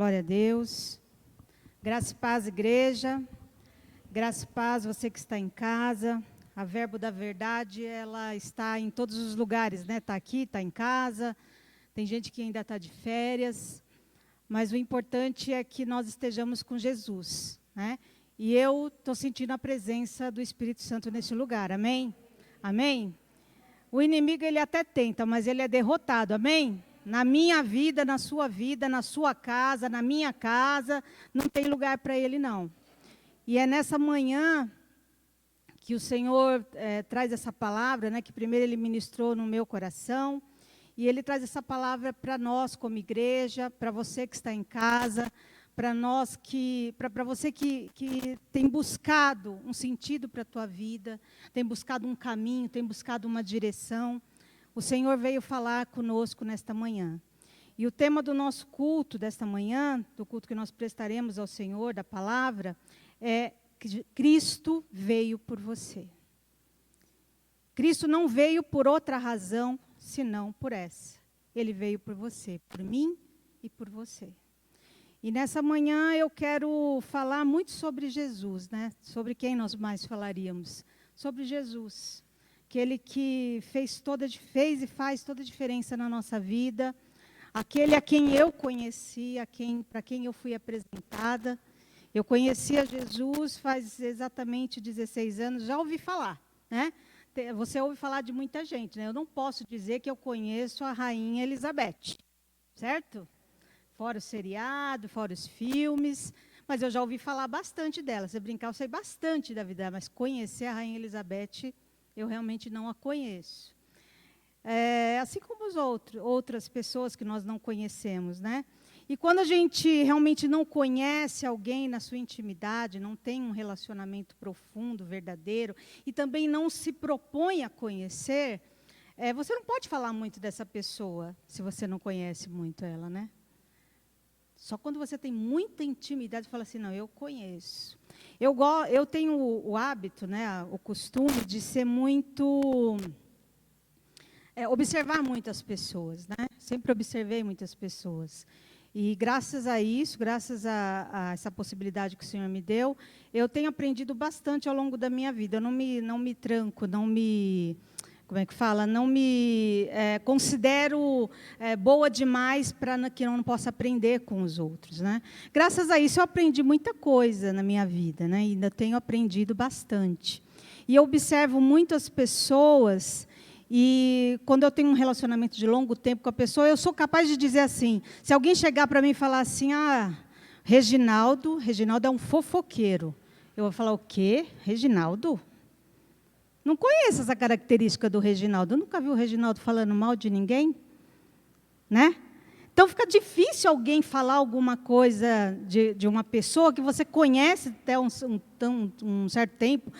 Glória a Deus. Graça e paz, igreja. Graça e paz, você que está em casa. A Verbo da Verdade, ela está em todos os lugares, né? Está aqui, está em casa. Tem gente que ainda está de férias. Mas o importante é que nós estejamos com Jesus, né? E eu estou sentindo a presença do Espírito Santo nesse lugar, amém? Amém? O inimigo, ele até tenta, mas ele é derrotado, amém? Na minha vida, na sua casa, na minha casa, não tem lugar para ele, não. E é nessa manhã que o Senhor traz essa palavra, né? Que primeiro ele ministrou no meu coração, e ele traz essa palavra para nós como igreja, para você que está em casa, para nós para você que tem buscado um sentido para a tua vida, tem buscado um caminho, tem buscado uma direção. O Senhor veio falar conosco nesta manhã. E o tema do nosso culto desta manhã, do culto que nós prestaremos ao Senhor, da palavra, é Cristo veio por você. Cristo não veio por outra razão, senão por essa. Ele veio por você, por mim e por você. E nessa manhã eu quero falar muito sobre Jesus, né? Sobre quem nós mais falaríamos? Sobre Jesus. Aquele que fez e faz toda a diferença na nossa vida. Aquele a quem eu conheci, para quem eu fui apresentada. Eu conheci a Jesus faz exatamente 16 anos, já ouvi falar, né? Você ouve falar de muita gente, né? Eu não posso dizer que eu conheço a Rainha Elizabeth, certo? Fora o seriado, fora os filmes, mas eu já ouvi falar bastante dela. Se brincar, eu sei bastante da vida dela, mas conhecer a Rainha Elizabeth, eu realmente não a conheço. Assim como outras pessoas que nós não conhecemos, né? E quando a gente realmente não conhece alguém na sua intimidade, não tem um relacionamento profundo, verdadeiro, e também não se propõe a conhecer, você não pode falar muito dessa pessoa, se você não conhece muito ela, né? Só quando você tem muita intimidade, fala assim, não, eu conheço. Eu tenho o hábito, né, o costume de ser muito... observar muitas pessoas, né? Sempre observei muitas pessoas. E graças a isso, graças a essa possibilidade que o Senhor me deu, eu tenho aprendido bastante ao longo da minha vida. Eu não me tranco, como é que fala? Não me considero boa demais para que eu não possa aprender com os outros, né? Graças a isso, eu aprendi muita coisa na minha vida, né? E ainda tenho aprendido bastante. E eu observo muitas pessoas... E quando eu tenho um relacionamento de longo tempo com a pessoa, eu sou capaz de dizer assim, se alguém chegar para mim e falar assim, Reginaldo é um fofoqueiro. Eu vou falar, o quê? Reginaldo? Não conheço essa característica do Reginaldo. Eu nunca vi o Reginaldo falando mal de ninguém, né? Então, fica difícil alguém falar alguma coisa de uma pessoa que você conhece até um certo tempo,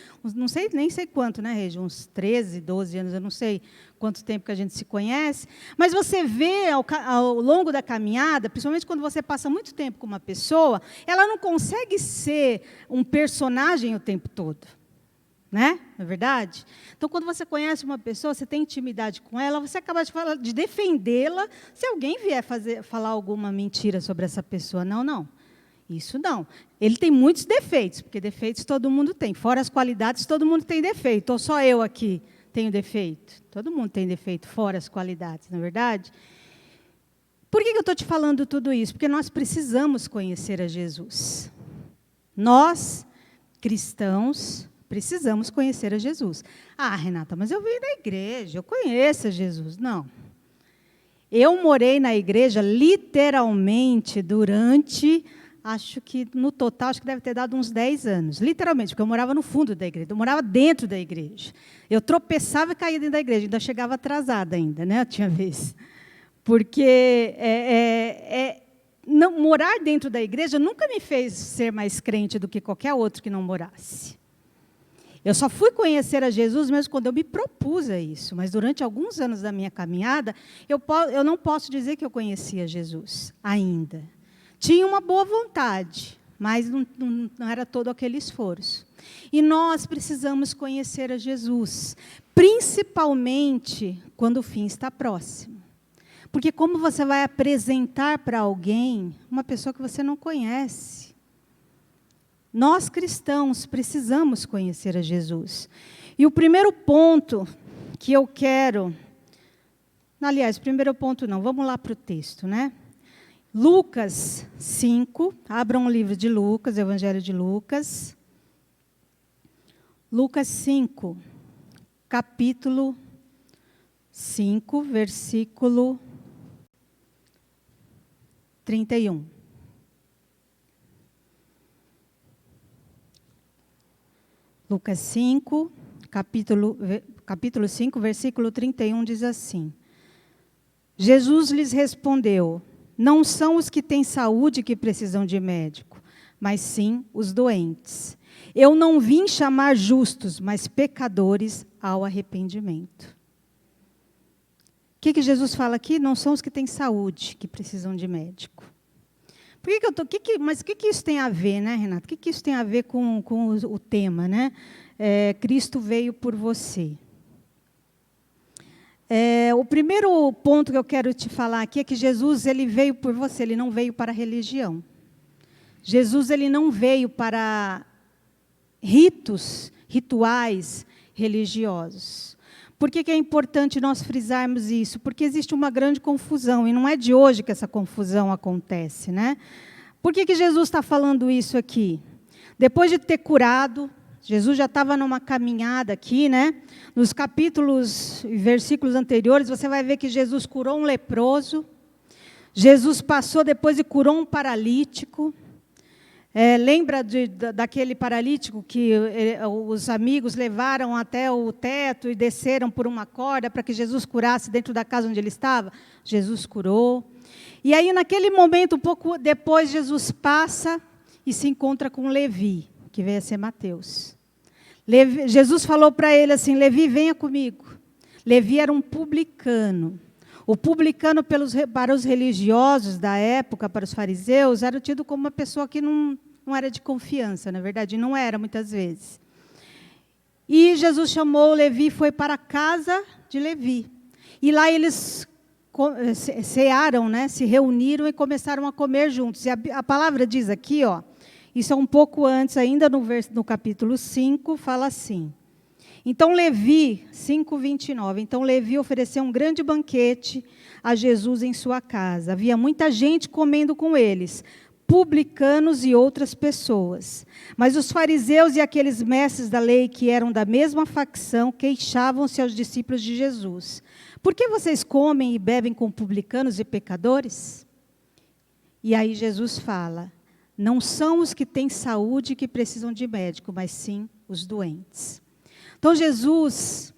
nem sei quanto, né, Regi? Uns 13, 12 anos, eu não sei quanto tempo que a gente se conhece, mas você vê ao longo da caminhada, principalmente quando você passa muito tempo com uma pessoa, ela não consegue ser um personagem o tempo todo. Né? Não é verdade? Então, quando você conhece uma pessoa, você tem intimidade com ela, você acaba de defendê-la se alguém vier falar alguma mentira sobre essa pessoa. Não. Isso não. Ele tem muitos defeitos, porque defeitos todo mundo tem. Fora as qualidades, todo mundo tem defeito. Ou só eu aqui tenho defeito? Todo mundo tem defeito, fora as qualidades, não é verdade? Por que eu estou te falando tudo isso? Porque nós precisamos conhecer a Jesus. Nós, cristãos... precisamos conhecer a Jesus. Renata, mas eu vim da igreja, eu conheço a Jesus. Não. Eu morei na igreja, literalmente, durante, no total, que deve ter dado uns 10 anos. Literalmente, porque eu morava no fundo da igreja, eu morava dentro da igreja. Eu tropeçava e caía dentro da igreja, ainda chegava atrasada ainda, né? Tinha vez. Porque morar dentro da igreja nunca me fez ser mais crente do que qualquer outro que não morasse. Eu só fui conhecer a Jesus mesmo quando eu me propus a isso. Mas durante alguns anos da minha caminhada, eu não posso dizer que eu conhecia Jesus ainda. Tinha uma boa vontade, mas não era todo aquele esforço. E nós precisamos conhecer a Jesus, principalmente quando o fim está próximo. Porque como você vai apresentar para alguém uma pessoa que você não conhece? Nós cristãos precisamos conhecer a Jesus. E o primeiro ponto que eu quero... Aliás, o primeiro ponto não, vamos lá para o texto, né? Lucas 5, abram o livro de Lucas, Evangelho de Lucas. Lucas 5, capítulo 5, versículo 31. Lucas 5, capítulo 5, versículo 31 diz assim: Jesus lhes respondeu: não são os que têm saúde que precisam de médico, mas sim os doentes. Eu não vim chamar justos, mas pecadores ao arrependimento. O que Jesus fala aqui? Não são os que têm saúde que precisam de médico. Mas o que isso tem a ver, né, Renato? O que isso tem a ver com o tema, né? Cristo veio por você. O primeiro ponto que eu quero te falar aqui é que Jesus ele veio por você, ele não veio para a religião. Jesus ele não veio para rituais religiosos. Por que é importante nós frisarmos isso? Porque existe uma grande confusão, e não é de hoje que essa confusão acontece, né? Por que Jesus está falando isso aqui? Depois de ter curado, Jesus já estava numa caminhada aqui, né? Nos capítulos e versículos anteriores, você vai ver que Jesus curou um leproso. Jesus passou depois e curou um paralítico. Lembra daquele paralítico que os amigos levaram até o teto e desceram por uma corda para que Jesus curasse dentro da casa onde ele estava? Jesus curou. E aí, naquele momento, um pouco depois, Jesus passa e se encontra com Levi, que veio a ser Mateus. Jesus falou para ele assim: Levi, venha comigo. Levi era um publicano. O publicano, para os religiosos da época, para os fariseus, era tido como uma pessoa que não era de confiança, na verdade, não era muitas vezes. E Jesus chamou Levi e foi para a casa de Levi. E lá eles cearam, né, se reuniram e começaram a comer juntos. E a palavra diz aqui, ó, isso é um pouco antes, ainda no capítulo 5, fala assim: então Levi, 5:29, então Levi ofereceu um grande banquete a Jesus em sua casa. Havia muita gente comendo com eles, publicanos e outras pessoas. Mas os fariseus e aqueles mestres da lei que eram da mesma facção queixavam-se aos discípulos de Jesus: por que vocês comem e bebem com publicanos e pecadores? E aí Jesus fala: não são os que têm saúde que precisam de médico, mas sim os doentes. Então, Jesus,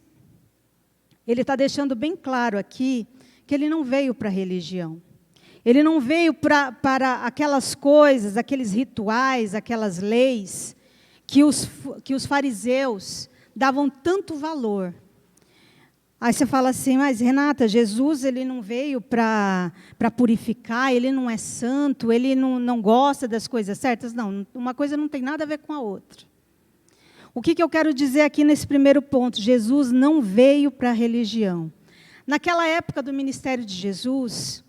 ele está deixando bem claro aqui que ele não veio para a religião. Ele não veio para aquelas coisas, aqueles rituais, aquelas leis que os fariseus davam tanto valor. Aí você fala assim: mas Renata, Jesus ele não veio para purificar, ele não é santo, ele não gosta das coisas certas. Não, uma coisa não tem nada a ver com a outra. O que eu quero dizer aqui nesse primeiro ponto? Jesus não veio para a religião. Naquela época do ministério de Jesus,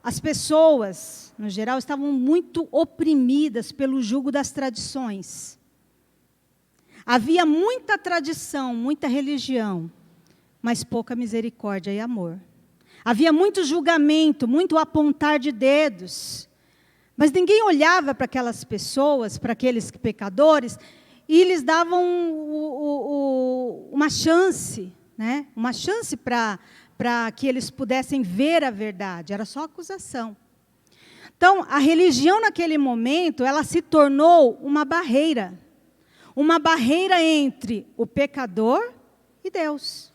as pessoas, no geral, estavam muito oprimidas pelo jugo das tradições. Havia muita tradição, muita religião, mas pouca misericórdia e amor. Havia muito julgamento, muito apontar de dedos, mas ninguém olhava para aquelas pessoas, para aqueles pecadores, e lhes davam uma chance, né? Uma chance para que eles pudessem ver a verdade. Era só acusação. Então, a religião naquele momento, ela se tornou uma barreira entre o pecador e Deus.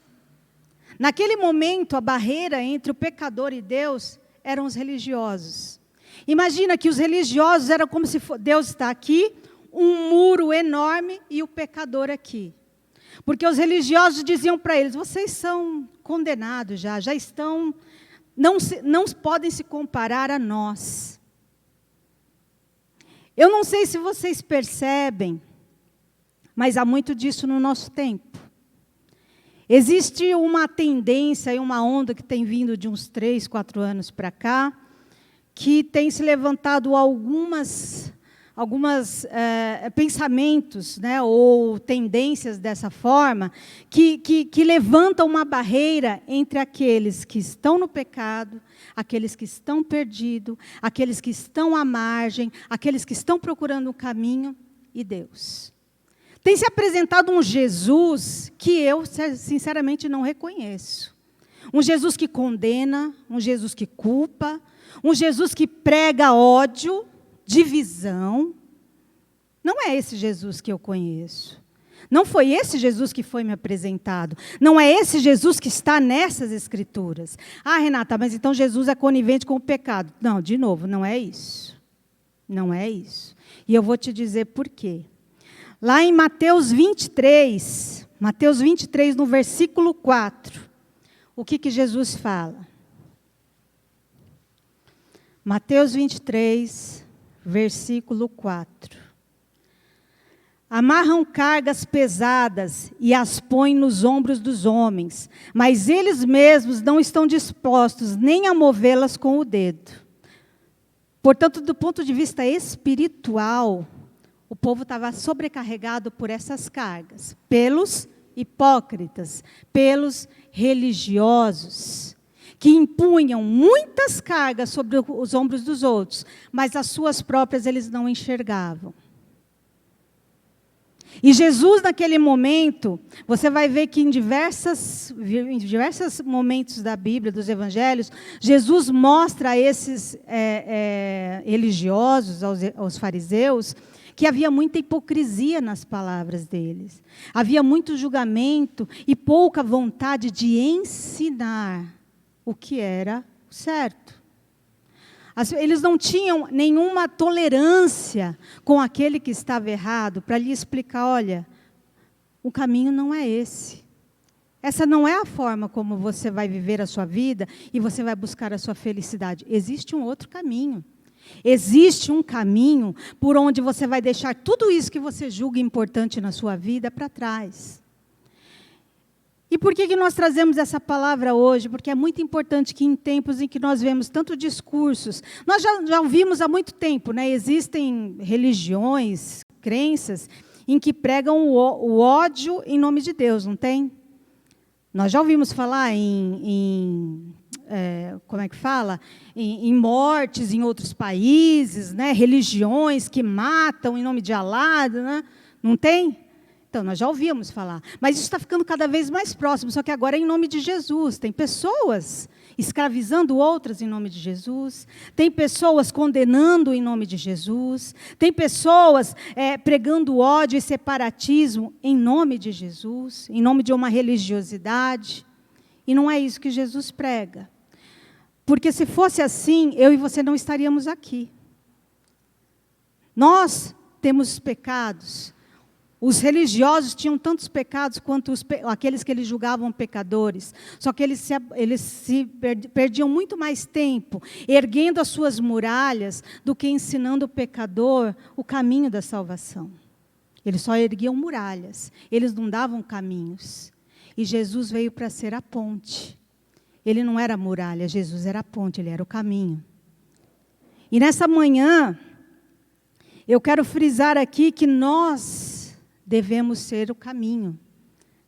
Naquele momento, a barreira entre o pecador e Deus eram os religiosos. Imagina que os religiosos eram como se Deus está aqui, um muro enorme e o pecador aqui. Porque os religiosos diziam para eles: vocês são condenados já estão, não podem se comparar a nós. Eu não sei se vocês percebem, mas há muito disso no nosso tempo. Existe uma tendência e uma onda que tem vindo de uns 3, 4 anos para cá, que tem se levantado algumas pensamentos, né, ou tendências dessa forma, que levantam uma barreira entre aqueles que estão no pecado, aqueles que estão perdidos, aqueles que estão à margem, aqueles que estão procurando um caminho, e Deus. Tem se apresentado um Jesus que eu, sinceramente, não reconheço. Um Jesus que condena, um Jesus que culpa, um Jesus que prega ódio, divisão. Não é esse Jesus que eu conheço. Não foi esse Jesus que foi me apresentado. Não é esse Jesus que está nessas Escrituras. Ah, Renata, mas então Jesus é conivente com o pecado. Não, de novo, não é isso. Não é isso. E eu vou te dizer por quê. Lá em Mateus 23, no versículo 4, o que Jesus fala? Mateus 23, versículo 4. Amarram cargas pesadas e as põem nos ombros dos homens, mas eles mesmos não estão dispostos nem a movê-las com o dedo. Portanto, do ponto de vista espiritual, o povo estava sobrecarregado por essas cargas, pelos hipócritas, pelos religiosos, que impunham muitas cargas sobre os ombros dos outros, mas as suas próprias eles não enxergavam. E Jesus, naquele momento, você vai ver que em diversos momentos da Bíblia, dos Evangelhos, Jesus mostra a esses religiosos, aos fariseus, que havia muita hipocrisia nas palavras deles. Havia muito julgamento e pouca vontade de ensinar o que era certo. Eles não tinham nenhuma tolerância com aquele que estava errado para lhe explicar, olha, o caminho não é esse. Essa não é a forma como você vai viver a sua vida e você vai buscar a sua felicidade. Existe um outro caminho. Existe um caminho por onde você vai deixar tudo isso que você julga importante na sua vida para trás. E por que nós trazemos essa palavra hoje? Porque é muito importante que em tempos em que nós vemos tanto discursos, nós já ouvimos há muito tempo, né? Existem religiões, crenças, em que pregam o ódio em nome de Deus, não tem? Nós já ouvimos falar como é que fala? Em mortes em outros países, né? Religiões que matam em nome de Alá, né? Não tem? Então, nós já ouvíamos falar. Mas isso está ficando cada vez mais próximo, só que agora é em nome de Jesus. Tem pessoas escravizando outras em nome de Jesus. Tem pessoas condenando em nome de Jesus. Tem pessoas pregando ódio e separatismo em nome de Jesus, em nome de uma religiosidade. E não é isso que Jesus prega. Porque se fosse assim, eu e você não estaríamos aqui. Nós temos pecados. Os religiosos tinham tantos pecados quanto aqueles que eles julgavam pecadores. Só que eles perdiam muito mais tempo erguendo as suas muralhas do que ensinando o pecador o caminho da salvação. Eles só erguiam muralhas, eles não davam caminhos. E Jesus veio para ser a ponte. Ele não era a muralha, Jesus era a ponte, ele era o caminho. E nessa manhã, eu quero frisar aqui que nós devemos ser o caminho,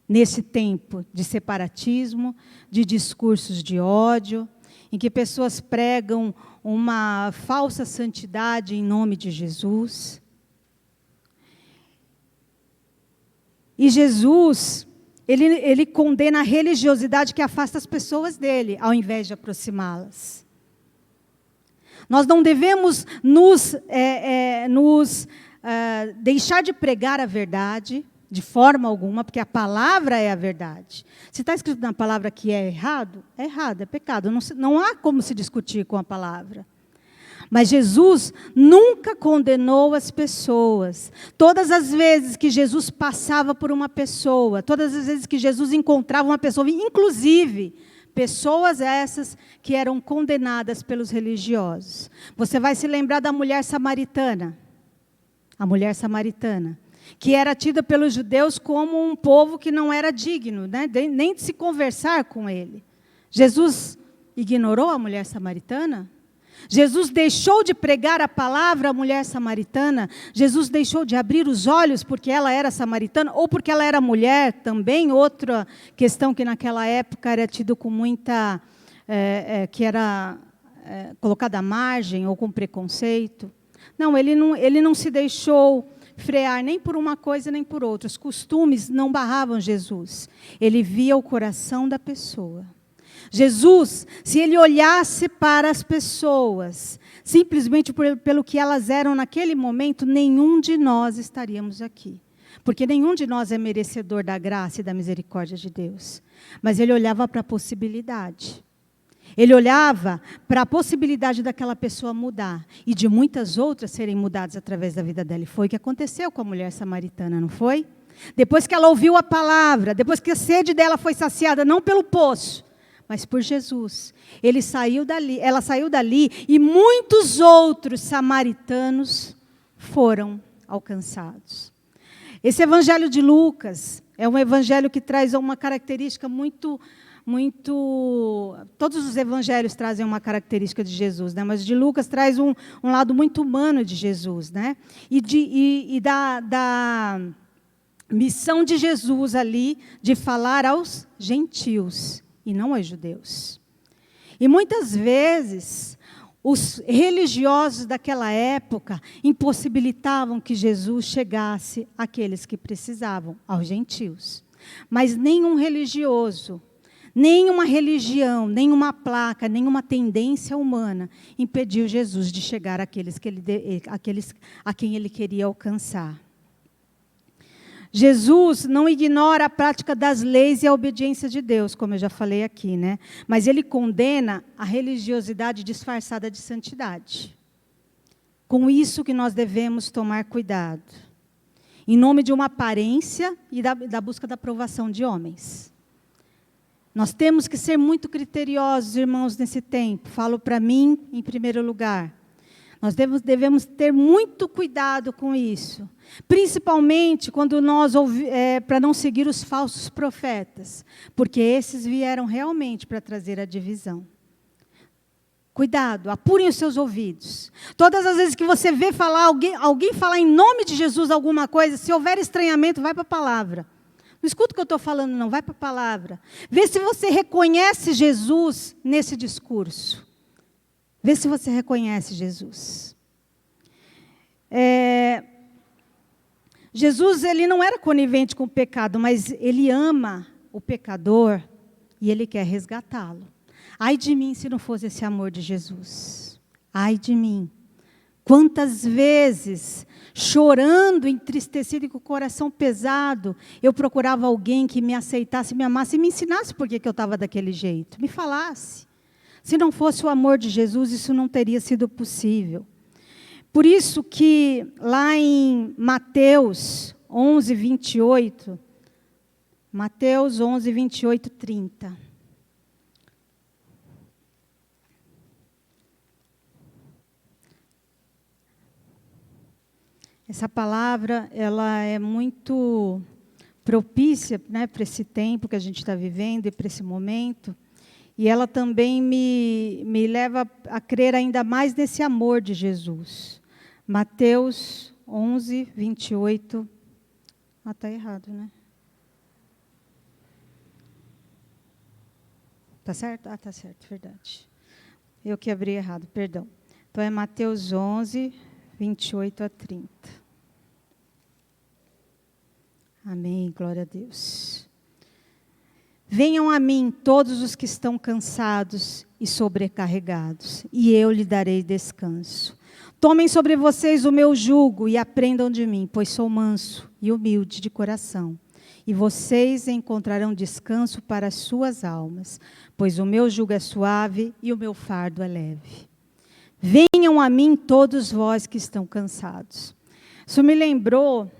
nesse tempo de separatismo, de discursos de ódio, em que pessoas pregam uma falsa santidade em nome de Jesus. E Jesus, ele condena a religiosidade que afasta as pessoas dele, ao invés de aproximá-las. Nós não devemos deixar de pregar a verdade, de forma alguma, porque a palavra é a verdade. Se está escrito na palavra que é errado, é pecado. Não há como se discutir com a palavra. Mas Jesus nunca condenou as pessoas. Todas as vezes que Jesus passava por uma pessoa, todas as vezes que Jesus encontrava uma pessoa, inclusive pessoas essas que eram condenadas pelos religiosos. Você vai se lembrar da mulher samaritana. A mulher samaritana. que era tida pelos judeus como um povo que não era digno, né, nem de se conversar com ele. Jesus ignorou a mulher samaritana? Jesus deixou de pregar a palavra à mulher samaritana? Jesus deixou de abrir os olhos porque ela era samaritana ou porque ela era mulher também? Outra questão que naquela época era tido com muita... que era colocada à margem ou com preconceito. Não, ele não se deixou frear nem por uma coisa nem por outra. Os costumes não barravam Jesus. Ele via o coração da pessoa. Jesus, se ele olhasse para as pessoas, simplesmente pelo que elas eram naquele momento, nenhum de nós estaríamos aqui. Porque nenhum de nós é merecedor da graça e da misericórdia de Deus. Mas ele olhava para a possibilidade. Ele olhava para a possibilidade daquela pessoa mudar e de muitas outras serem mudadas através da vida dela. E foi o que aconteceu com a mulher samaritana, não foi? Depois que ela ouviu a palavra, depois que a sede dela foi saciada, não pelo poço, mas por Jesus. Ela saiu dali e muitos outros samaritanos foram alcançados. Esse evangelho de Lucas é um evangelho que traz uma característica muito... Todos os evangelhos trazem uma característica de Jesus, né? Mas de Lucas traz um lado muito humano de Jesus, né? E da missão de Jesus ali de falar aos gentios e não aos judeus. E muitas vezes os religiosos daquela época impossibilitavam que Jesus chegasse àqueles que precisavam, aos gentios. Mas nenhum religioso, nenhuma religião, nenhuma placa, nenhuma tendência humana impediu Jesus de chegar àqueles a quem ele queria alcançar. Jesus não ignora a prática das leis e a obediência de Deus, como eu já falei aqui, né? Mas ele condena a religiosidade disfarçada de santidade. Com isso que nós devemos tomar cuidado, em nome de uma aparência e da busca da aprovação de homens. Nós temos que ser muito criteriosos, irmãos, nesse tempo. Falo para mim, em primeiro lugar. Nós devemos ter muito cuidado com isso. Principalmente quando para não seguir os falsos profetas. Porque esses vieram realmente para trazer a divisão. Cuidado, apurem os seus ouvidos. Todas as vezes que você vê falar alguém falar em nome de Jesus alguma coisa, se houver estranhamento, vai para a palavra. Não escuta o que eu estou falando, não. Vai para a palavra. Vê se você reconhece Jesus nesse discurso. Vê se você reconhece Jesus. Jesus, ele não era conivente com o pecado, mas ele ama o pecador e ele quer resgatá-lo. Ai de mim se não fosse esse amor de Jesus. Ai de mim. Quantas vezes, chorando, entristecido e com o coração pesado, eu procurava alguém que me aceitasse, me amasse e me ensinasse por que eu estava daquele jeito. Me falasse. Se não fosse o amor de Jesus, isso não teria sido possível. Por isso que lá em Mateus 11, 28, Mateus 11, 28, 30. Essa palavra, ela é muito propícia, né, para esse tempo que a gente está vivendo e para esse momento. E ela também me leva a crer ainda mais nesse amor de Jesus. Mateus 11, 28. Está errado, né? Está certo? Está certo, verdade. Eu que abri errado, perdão. Então, é Mateus 11, 28 a 30. Amém, glória a Deus. Venham a mim todos os que estão cansados e sobrecarregados, e eu lhe darei descanso. Tomem sobre vocês o meu jugo e aprendam de mim, pois sou manso e humilde de coração. E vocês encontrarão descanso para as suas almas, pois o meu jugo é suave e o meu fardo é leve. Venham a mim todos vós que estão cansados. Isso me lembrou,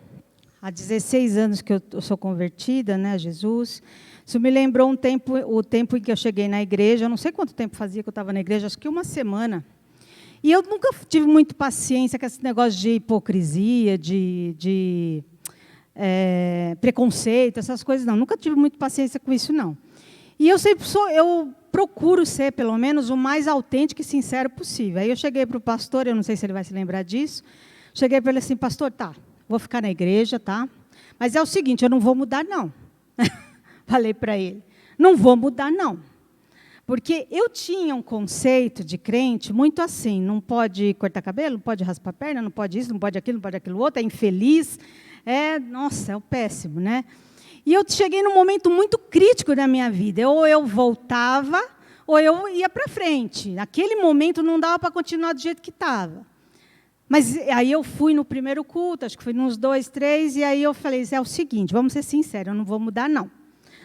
há 16 anos que eu sou convertida, né, a Jesus. Isso me lembrou o tempo em que eu cheguei na igreja. Eu não sei quanto tempo fazia que eu estava na igreja, acho que uma semana. E eu nunca tive muito paciência com esse negócio de hipocrisia, de preconceito, essas coisas não. Nunca tive muita paciência com isso, não. E eu procuro ser, pelo menos, o mais autêntico e sincero possível. Aí eu cheguei para o pastor, eu não sei se ele vai se lembrar disso, cheguei para ele assim, pastor, tá, vou ficar na igreja, tá? Mas é o seguinte, eu não vou mudar, não. Falei para ele, não vou mudar, não. Porque eu tinha um conceito de crente muito assim, não pode cortar cabelo, não pode raspar a perna, não pode isso, não pode aquilo outro, é infeliz, nossa, é o péssimo, né? E eu cheguei num momento muito crítico da minha vida, ou eu voltava, ou eu ia para frente. Naquele momento não dava para continuar do jeito que estava. Mas aí eu fui no primeiro culto, acho que fui nos 2, 3, e aí eu falei, é o seguinte, vamos ser sinceros, eu não vou mudar, não.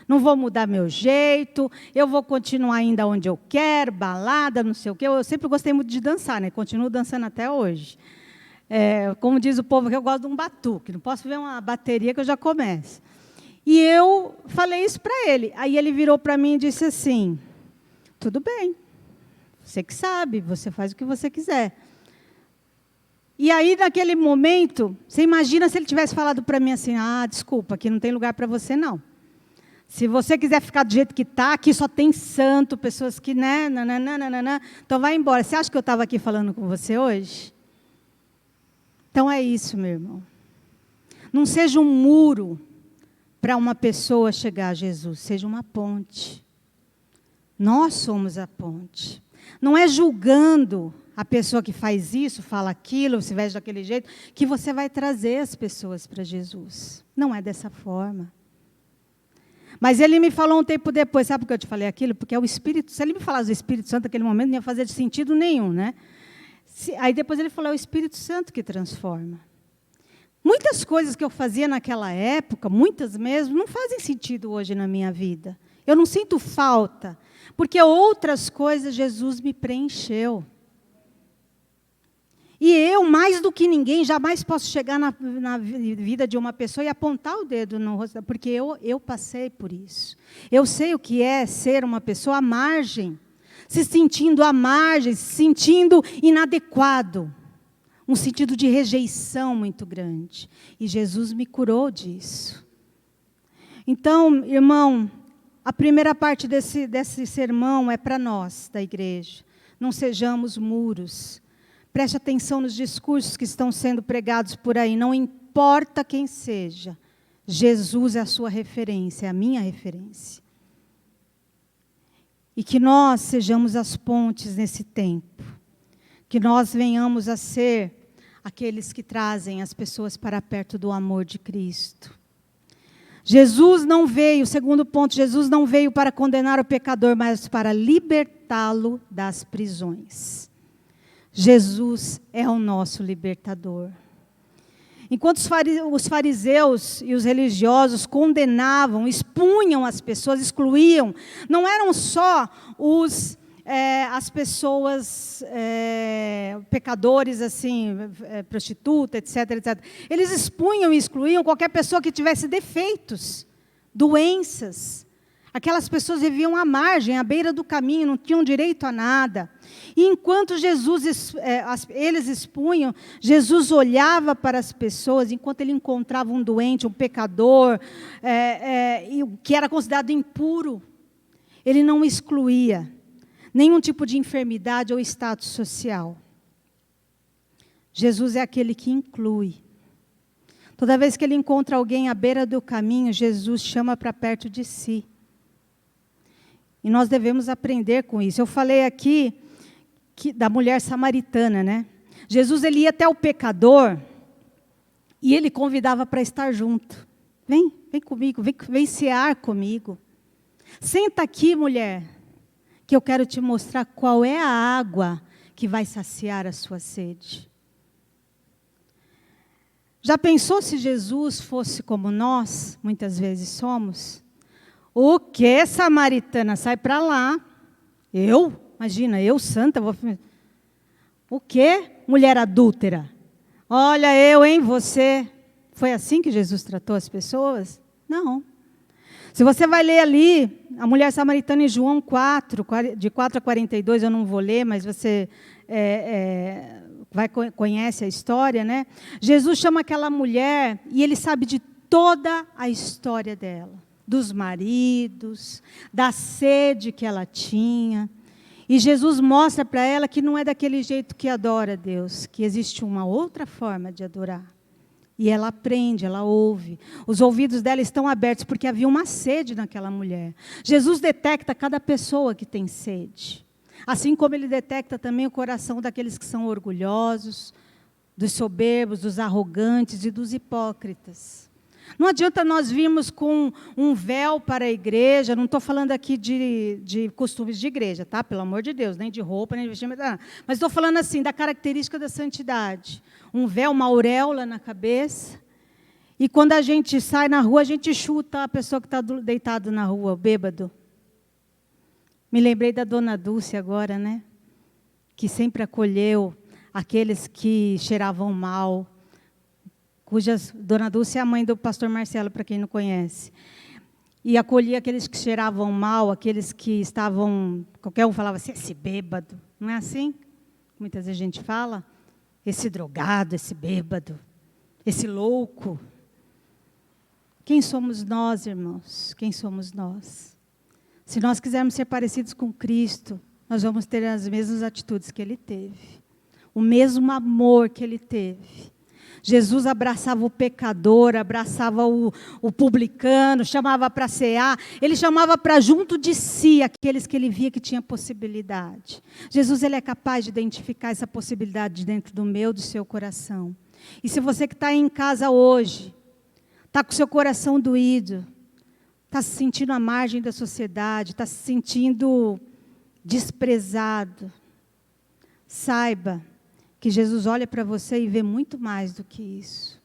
Não vou mudar meu jeito, eu vou continuar ainda onde eu quero, balada, não sei o quê. Eu sempre gostei muito de dançar, né? Continuo dançando até hoje. Como diz o povo, que eu gosto de um batuque. Não posso ver uma bateria que eu já começo. E eu falei isso para ele. Aí ele virou para mim e disse assim, tudo bem, você que sabe, você faz o que você quiser. E aí, naquele momento, você imagina se ele tivesse falado para mim assim, desculpa, aqui não tem lugar para você, não. Se você quiser ficar do jeito que está, aqui só tem santo, pessoas que, né, nananana, então vai embora. Você acha que eu estava aqui falando com você hoje? Então é isso, meu irmão. Não seja um muro para uma pessoa chegar a Jesus, seja uma ponte. Nós somos a ponte. Não é julgando a pessoa que faz isso, fala aquilo, se veste daquele jeito, que você vai trazer as pessoas para Jesus. Não é dessa forma. Mas ele me falou um tempo depois, sabe por que eu te falei aquilo? Porque é o Espírito, se ele me falasse do Espírito Santo naquele momento, não ia fazer sentido nenhum, né? Aí depois ele falou, é o Espírito Santo que transforma. Muitas coisas que eu fazia naquela época, muitas mesmo, não fazem sentido hoje na minha vida. Eu não sinto falta, porque outras coisas Jesus me preencheu. E eu, mais do que ninguém, jamais posso chegar na vida de uma pessoa e apontar o dedo no rosto, porque eu passei por isso. Eu sei o que é ser uma pessoa à margem, se sentindo à margem, se sentindo inadequado. Um sentido de rejeição muito grande. E Jesus me curou disso. Então, irmão, a primeira parte desse sermão é para nós, da igreja. Não sejamos muros. Preste atenção nos discursos que estão sendo pregados por aí. Não importa quem seja. Jesus é a sua referência, é a minha referência. E que nós sejamos as pontes nesse tempo. Que nós venhamos a ser aqueles que trazem as pessoas para perto do amor de Cristo. Jesus não veio, segundo ponto, Jesus não veio para condenar o pecador, mas para libertá-lo das prisões. Jesus é o nosso libertador. Enquanto os fariseus e os religiosos condenavam, expunham as pessoas, excluíam, não eram só as pessoas pecadores, assim, prostituta, etc, etc. Eles expunham e excluíam qualquer pessoa que tivesse defeitos, doenças. Aquelas pessoas viviam à margem, à beira do caminho, não tinham direito a nada. E enquanto eles expunham, Jesus olhava para as pessoas, enquanto ele encontrava um doente, um pecador, que era considerado impuro, ele não excluía nenhum tipo de enfermidade ou status social. Jesus é aquele que inclui. Toda vez que ele encontra alguém à beira do caminho, Jesus chama para perto de si. E nós devemos aprender com isso. Eu falei aqui da mulher samaritana, né? Jesus, ele ia até o pecador e ele convidava para estar junto. Vem comigo, vem cear comigo. Senta aqui, mulher, que eu quero te mostrar qual é a água que vai saciar a sua sede. Já pensou se Jesus fosse como nós, muitas vezes somos? O que, samaritana? Sai para lá. Imagina, eu santa, vou... O que, mulher adúltera? Olha você. Foi assim que Jesus tratou as pessoas? Não. Se você vai ler ali, a mulher samaritana em João 4, de 4 a 42, eu não vou ler, mas você conhece a história, né? Jesus chama aquela mulher e ele sabe de toda a história dela, dos maridos, da sede que ela tinha. E Jesus mostra para ela que não é daquele jeito que adora a Deus, que existe uma outra forma de adorar. E ela aprende, ela ouve. Os ouvidos dela estão abertos, porque havia uma sede naquela mulher. Jesus detecta cada pessoa que tem sede. Assim como ele detecta também o coração daqueles que são orgulhosos, dos soberbos, dos arrogantes e dos hipócritas. Não adianta nós virmos com um véu para a igreja, não estou falando aqui de costumes de igreja, tá? Pelo amor de Deus, nem de roupa, nem de vestimento, mas estou falando assim, da característica da santidade. Um véu, uma auréola na cabeça, e quando a gente sai na rua, a gente chuta a pessoa que está deitada na rua, o bêbado. Me lembrei da dona Dulce agora, né? Que sempre acolheu aqueles que cheiravam mal, Dona Dulce é a mãe do pastor Marcelo, para quem não conhece. E acolhia aqueles que cheiravam mal, aqueles que estavam... Qualquer um falava assim, esse bêbado. Não é assim? Muitas vezes a gente fala. Esse drogado, esse bêbado, esse louco. Quem somos nós, irmãos? Quem somos nós? Se nós quisermos ser parecidos com Cristo, nós vamos ter as mesmas atitudes que Ele teve. O mesmo amor que Ele teve. Jesus abraçava o pecador, abraçava o publicano, chamava para cear. Ele chamava para junto de si aqueles que ele via que tinha possibilidade. Jesus, ele é capaz de identificar essa possibilidade dentro do meu, do seu coração. E se você que está aí em casa hoje, está com o seu coração doído, está se sentindo à margem da sociedade, está se sentindo desprezado, saiba que Jesus olha para você e vê muito mais do que isso.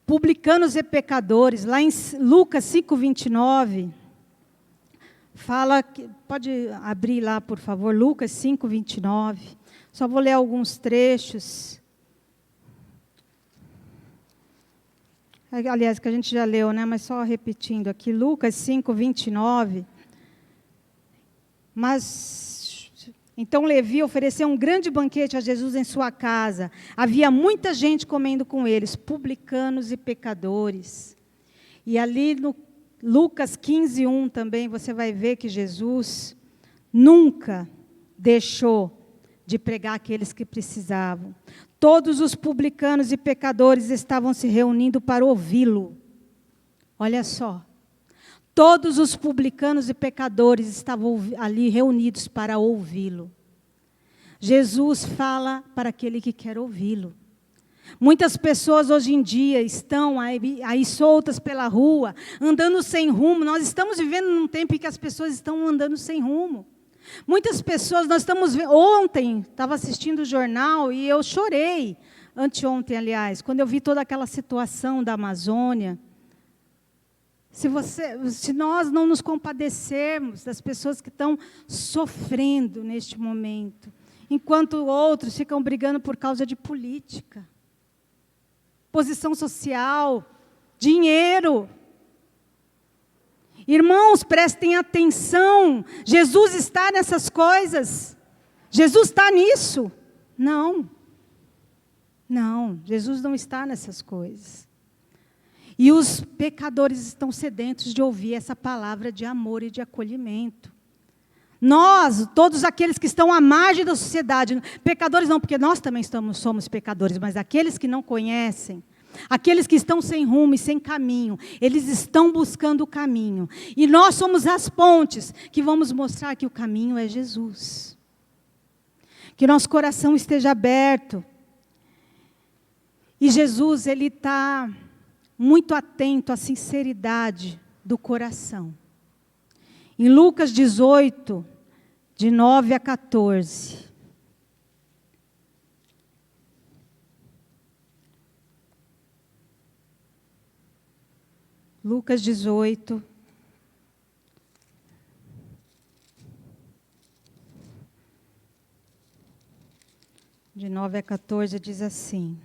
Publicanos e pecadores, lá em Lucas 5:29, fala, pode abrir lá, por favor, Lucas 5:29. Só vou ler alguns trechos. Aliás, que a gente já leu, né? Mas só repetindo aqui, Lucas 5:29. Então Levi ofereceu um grande banquete a Jesus em sua casa. Havia muita gente comendo com eles, publicanos e pecadores. E ali no Lucas 15:1 também você vai ver que Jesus nunca deixou de pregar aqueles que precisavam. Todos os publicanos e pecadores estavam se reunindo para ouvi-lo. Olha só. Todos os publicanos e pecadores estavam ali reunidos para ouvi-lo. Jesus fala para aquele que quer ouvi-lo. Muitas pessoas hoje em dia estão aí soltas pela rua, andando sem rumo. Nós estamos vivendo num tempo em que as pessoas estão andando sem rumo. Muitas pessoas, nós estamos vendo... Ontem, estava assistindo o jornal e eu chorei, anteontem, aliás, quando eu vi toda aquela situação da Amazônia. Se nós não nos compadecermos das pessoas que estão sofrendo neste momento, enquanto outros ficam brigando por causa de política, posição social, dinheiro. Irmãos, prestem atenção, Jesus está nessas coisas? Jesus está nisso? Não, Jesus não está nessas coisas. E os pecadores estão sedentos de ouvir essa palavra de amor e de acolhimento. Nós, todos aqueles que estão à margem da sociedade, pecadores não, porque nós também somos pecadores, mas aqueles que não conhecem, aqueles que estão sem rumo e sem caminho, eles estão buscando o caminho. E nós somos as pontes que vamos mostrar que o caminho é Jesus. Que nosso coração esteja aberto. E Jesus, ele está muito atento à sinceridade do coração. Em Lucas 18, de 9 a 14. Lucas 18. De 9 a 14 diz assim: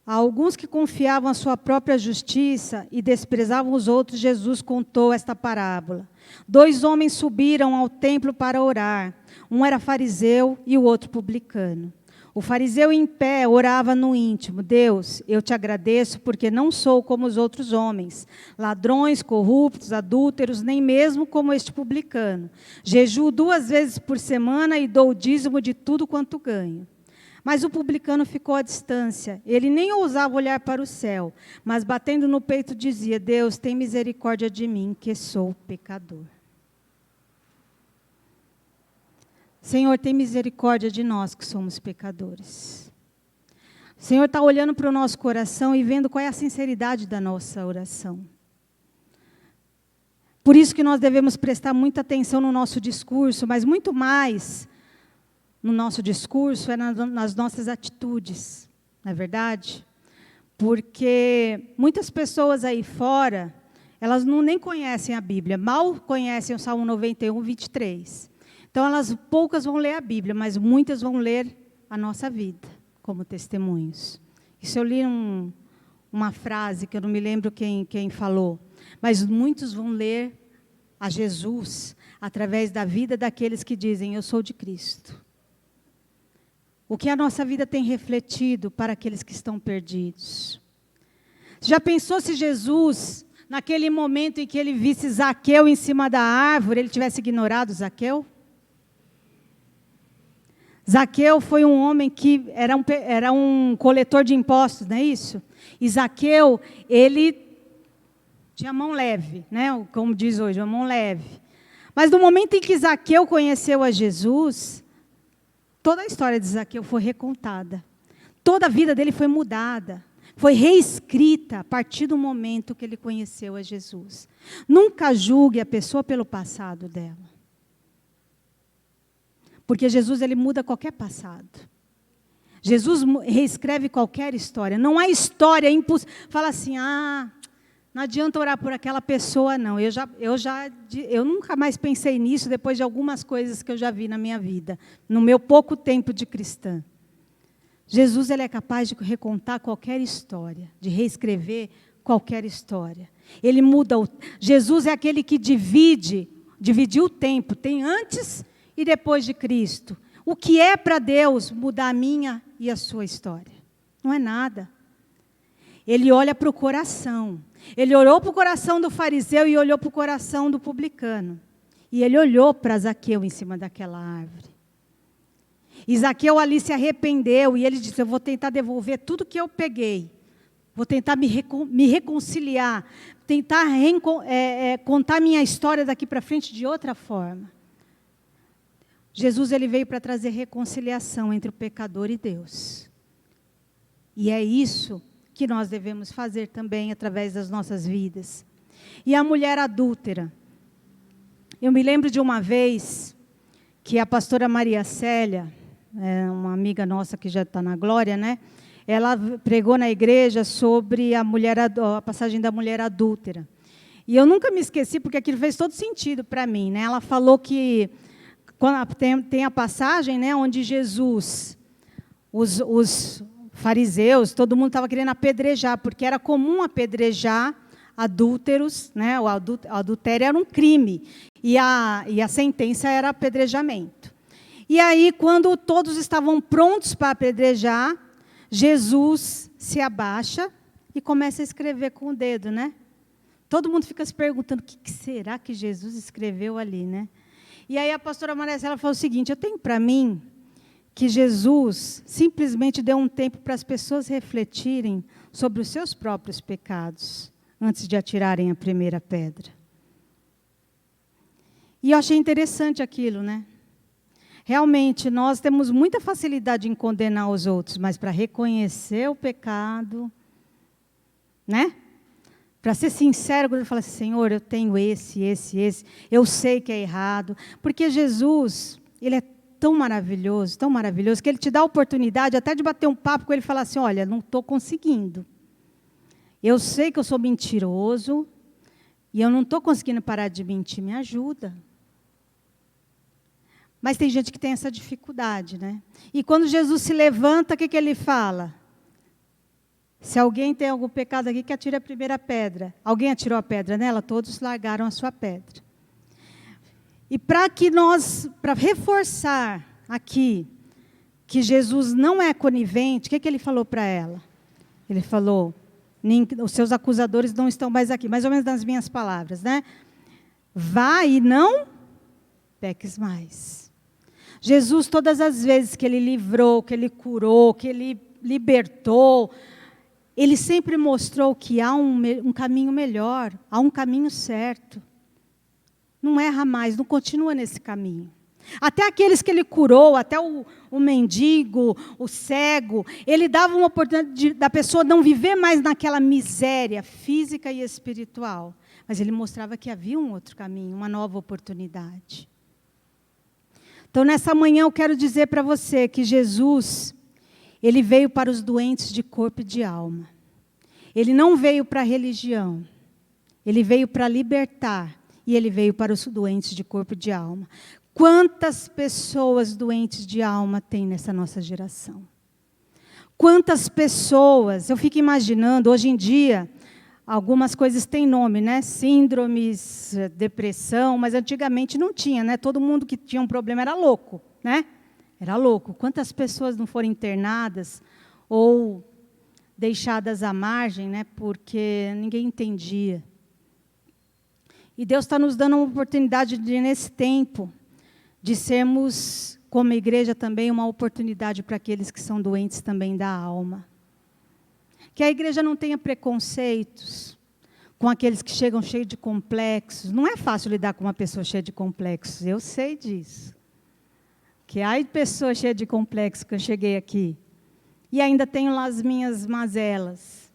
a alguns que confiavam a sua própria justiça e desprezavam os outros, Jesus contou esta parábola. 2 homens subiram ao templo para orar. Um era fariseu e o outro publicano. O fariseu em pé orava no íntimo: Deus, eu te agradeço porque não sou como os outros homens, ladrões, corruptos, adúlteros, nem mesmo como este publicano. Jejuo 2 vezes por semana e dou o dízimo de tudo quanto ganho. Mas o publicano ficou à distância. Ele nem ousava olhar para o céu, mas batendo no peito dizia: Deus, tem misericórdia de mim, que sou pecador. Senhor, tem misericórdia de nós que somos pecadores. O Senhor está olhando para o nosso coração e vendo qual é a sinceridade da nossa oração. Por isso que nós devemos prestar muita atenção no nosso discurso, mas muito mais no nosso discurso é nas nossas atitudes, não é verdade? Porque muitas pessoas aí fora, elas nem conhecem a Bíblia, mal conhecem o Salmo 91, 23. Então, poucas vão ler a Bíblia, mas muitas vão ler a nossa vida, como testemunhos. Isso eu li uma frase, que eu não me lembro quem falou, mas muitos vão ler a Jesus, através da vida daqueles que dizem: eu sou de Cristo. O que a nossa vida tem refletido para aqueles que estão perdidos? Já pensou se Jesus, naquele momento em que ele visse Zaqueu em cima da árvore, ele tivesse ignorado Zaqueu? Zaqueu foi um homem que era um coletor de impostos, não é isso? E Zaqueu, ele tinha mão leve, né? Como diz hoje, uma mão leve. Mas no momento em que Zaqueu conheceu a Jesus, toda a história de Zaqueu foi recontada. Toda a vida dele foi mudada. Foi reescrita a partir do momento que ele conheceu a Jesus. Nunca julgue a pessoa pelo passado dela. Porque Jesus, ele muda qualquer passado. Jesus reescreve qualquer história. Não há história impossível. Fala assim: não adianta orar por aquela pessoa, não. Eu nunca mais pensei nisso depois de algumas coisas que eu já vi na minha vida, no meu pouco tempo de cristã. Jesus, ele é capaz de recontar qualquer história, de reescrever qualquer história. Ele muda. Jesus é aquele que dividiu o tempo. Tem antes e depois de Cristo. O que é para Deus mudar a minha e a sua história? Não é nada. Ele olha para o coração. Ele olhou para o coração do fariseu e olhou para o coração do publicano. E ele olhou para Zaqueu em cima daquela árvore. E Zaqueu ali se arrependeu e ele disse: eu vou tentar devolver tudo que eu peguei. Vou tentar me reconciliar. Tentar contar minha história daqui para frente de outra forma. Jesus, ele veio para trazer reconciliação entre o pecador e Deus. E é isso que nós devemos fazer também através das nossas vidas. E a mulher adúltera. Eu me lembro de uma vez que a pastora Maria Célia, uma amiga nossa que já está na glória, né? Ela pregou na igreja sobre a passagem da mulher adúltera. E eu nunca me esqueci, porque aquilo fez todo sentido para mim, né? Ela falou que tem a passagem, né, onde Jesus, os fariseus, todo mundo estava querendo apedrejar, porque era comum apedrejar adúlteros, né? O adultério era um crime, e a sentença era apedrejamento. E aí, quando todos estavam prontos para apedrejar, Jesus se abaixa e começa a escrever com o dedo, né? Todo mundo fica se perguntando: o que será que Jesus escreveu ali, né? E aí a pastora Marcela falou o seguinte: eu tenho para mim que Jesus simplesmente deu um tempo para as pessoas refletirem sobre os seus próprios pecados, antes de atirarem a primeira pedra. E eu achei interessante aquilo, né? Realmente, nós temos muita facilidade em condenar os outros, mas para reconhecer o pecado, né? Para ser sincero, quando ele fala assim: Senhor, eu tenho esse, eu sei que é errado. Porque Jesus, ele é tão maravilhoso, que ele te dá a oportunidade até de bater um papo com ele e falar assim: olha, não estou conseguindo. Eu sei que eu sou mentiroso e eu não estou conseguindo parar de mentir, me ajuda. Mas tem gente que tem essa dificuldade, né? E quando Jesus se levanta, o que ele fala? Se alguém tem algum pecado aqui, que atire a primeira pedra. Alguém atirou a pedra nela? Todos largaram a sua pedra. E para reforçar aqui, que Jesus não é conivente, o que ele falou para ela? Ele falou, os seus acusadores não estão mais aqui, mais ou menos nas minhas palavras, né? Vá e não peques mais. Jesus, todas as vezes que ele livrou, que ele curou, que ele libertou, ele sempre mostrou que há um caminho melhor, há um caminho certo. Não erra mais, não continua nesse caminho. Até aqueles que ele curou, até o mendigo, o cego, ele dava uma oportunidade da pessoa não viver mais naquela miséria física e espiritual. Mas ele mostrava que havia um outro caminho, uma nova oportunidade. Então, nessa manhã, eu quero dizer para você que Jesus, ele veio para os doentes de corpo e de alma. Ele não veio para a religião. Ele veio para libertar. E ele veio para os doentes de corpo e de alma. Quantas pessoas doentes de alma tem nessa nossa geração? Quantas pessoas, eu fico imaginando, hoje em dia, algumas coisas têm nome, né? Síndromes, depressão, mas antigamente não tinha, né? Todo mundo que tinha um problema era louco, né? Era louco. Quantas pessoas não foram internadas ou deixadas à margem, né? Porque ninguém entendia. E Deus está nos dando uma oportunidade de, nesse tempo, de sermos, como igreja também, uma oportunidade para aqueles que são doentes também da alma. Que a igreja não tenha preconceitos com aqueles que chegam cheios de complexos. Não é fácil lidar com uma pessoa cheia de complexos, eu sei disso. Que há pessoas cheias de complexos que eu cheguei aqui. E ainda tenho lá as minhas mazelas.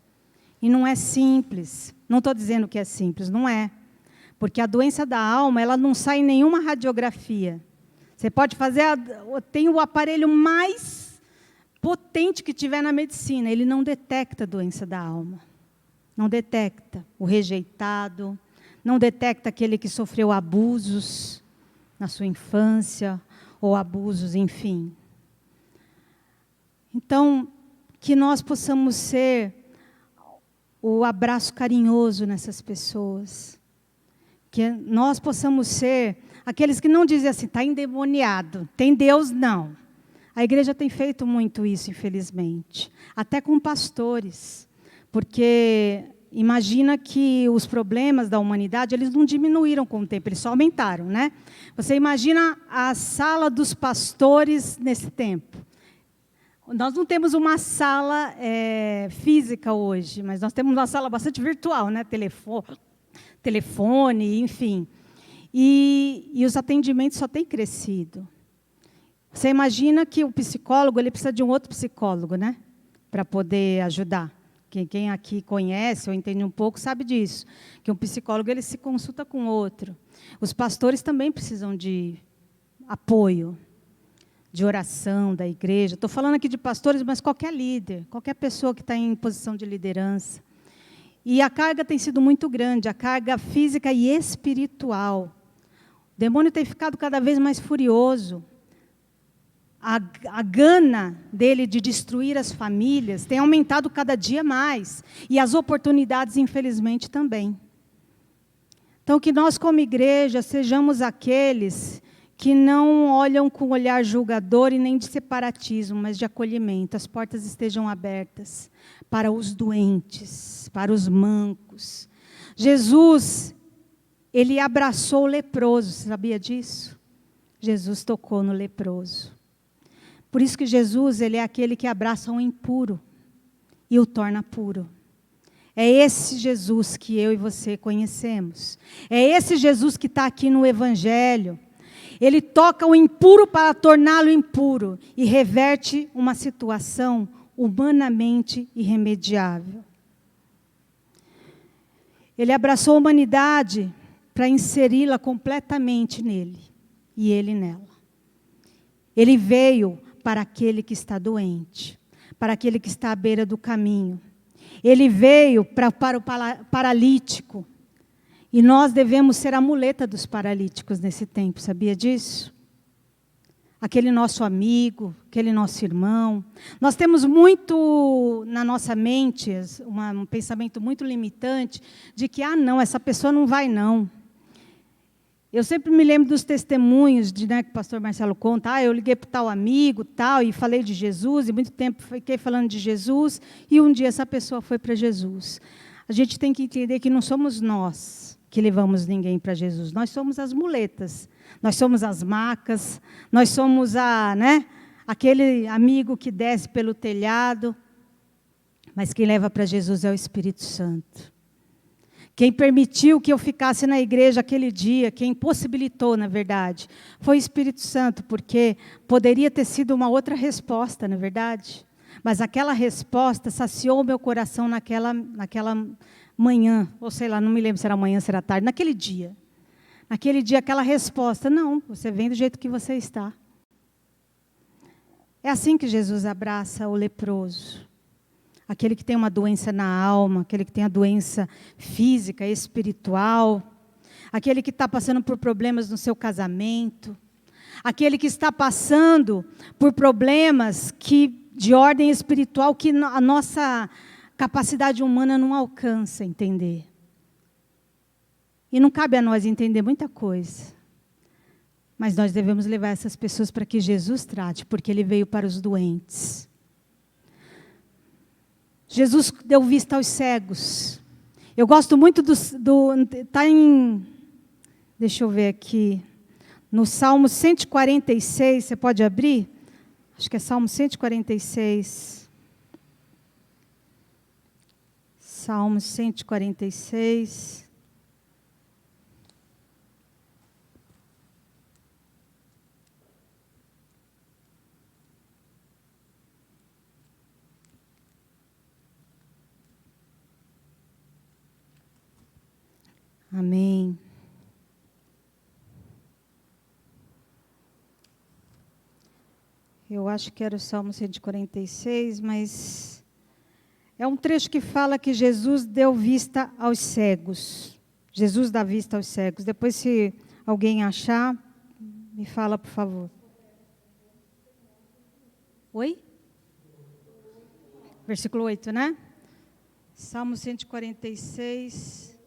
E não é simples. Não estou dizendo que é simples, não é. Porque a doença da alma, ela não sai em nenhuma radiografia. Você pode fazer, tem o aparelho mais potente que tiver na medicina, ele não detecta a doença da alma. Não detecta o rejeitado, não detecta aquele que sofreu abusos na sua infância, ou abusos, enfim. Então, que nós possamos ser o abraço carinhoso nessas pessoas. Que nós possamos ser aqueles que não dizem assim, está endemoniado, tem Deus, não. A igreja tem feito muito isso, infelizmente. Até com pastores. Porque imagina que os problemas da humanidade, eles não diminuíram com o tempo, eles só aumentaram, né? Você imagina a sala dos pastores nesse tempo. Nós não temos uma sala física hoje, mas nós temos uma sala bastante virtual, né? Telefone, enfim. E os atendimentos só têm crescido. Você imagina que o psicólogo, ele precisa de um outro psicólogo, né? Para poder ajudar. Quem aqui conhece ou entende um pouco sabe disso. Que um psicólogo, ele se consulta com outro. Os pastores também precisam de apoio, de oração da igreja. Estou falando aqui de pastores, mas qualquer líder, qualquer pessoa que está em posição de liderança. E a carga tem sido muito grande, a carga física e espiritual. O demônio tem ficado cada vez mais furioso. A gana dele de destruir as famílias tem aumentado cada dia mais. E as oportunidades, infelizmente, também. Então, que nós, como igreja, sejamos aqueles que não olham com olhar julgador e nem de separatismo, mas de acolhimento. As portas estejam abertas para os doentes, para os mancos. Jesus, ele abraçou o leproso, você sabia disso? Jesus tocou no leproso. Por isso que Jesus, ele é aquele que abraça o impuro e o torna puro. É esse Jesus que eu e você conhecemos. É esse Jesus que está aqui no Evangelho. Ele toca o impuro para torná-lo impuro e reverte uma situação humanamente irremediável. Ele abraçou a humanidade para inseri-la completamente nele e ele nela. Ele veio para aquele que está doente, para aquele que está à beira do caminho. Ele veio para o paralítico. E nós devemos ser a muleta dos paralíticos nesse tempo, sabia disso? Aquele nosso amigo, aquele nosso irmão. Nós temos muito na nossa mente, um pensamento muito limitante, de que, não, essa pessoa não vai não. Eu sempre me lembro dos testemunhos né, que o pastor Marcelo conta. Eu liguei para tal amigo, tal, e falei de Jesus, e muito tempo fiquei falando de Jesus, e um dia essa pessoa foi para Jesus. A gente tem que entender que não somos nós que levamos ninguém para Jesus. Nós somos as muletas, nós somos as macas, nós somos aquele amigo que desce pelo telhado, mas quem leva para Jesus é o Espírito Santo. Quem permitiu que eu ficasse na igreja aquele dia, quem possibilitou, na verdade, foi o Espírito Santo, porque poderia ter sido uma outra resposta, na verdade. Mas aquela resposta saciou o meu coração naquela manhã, ou sei lá, não me lembro se era manhã, se era tarde, naquele dia. Naquele dia, aquela resposta, não, você vem do jeito que você está. É assim que Jesus abraça o leproso. Aquele que tem uma doença na alma, aquele que tem a doença física, espiritual, aquele que está passando por problemas no seu casamento, aquele que está passando por problemas de ordem espiritual que a nossa capacidade humana não alcança entender. E não cabe a nós entender muita coisa. Mas nós devemos levar essas pessoas para que Jesus trate, porque Ele veio para os doentes. Jesus deu vista aos cegos. Eu gosto muito está deixa eu ver aqui, no Salmo 146, você pode abrir? Acho que é Salmo 146. Salmo 146. Amém. Eu acho que era o Salmo 146, mas é um trecho que fala que Jesus deu vista aos cegos. Jesus dá vista aos cegos. Depois, se alguém achar, me fala, por favor. Oi? Versículo 8, né? Salmo 146.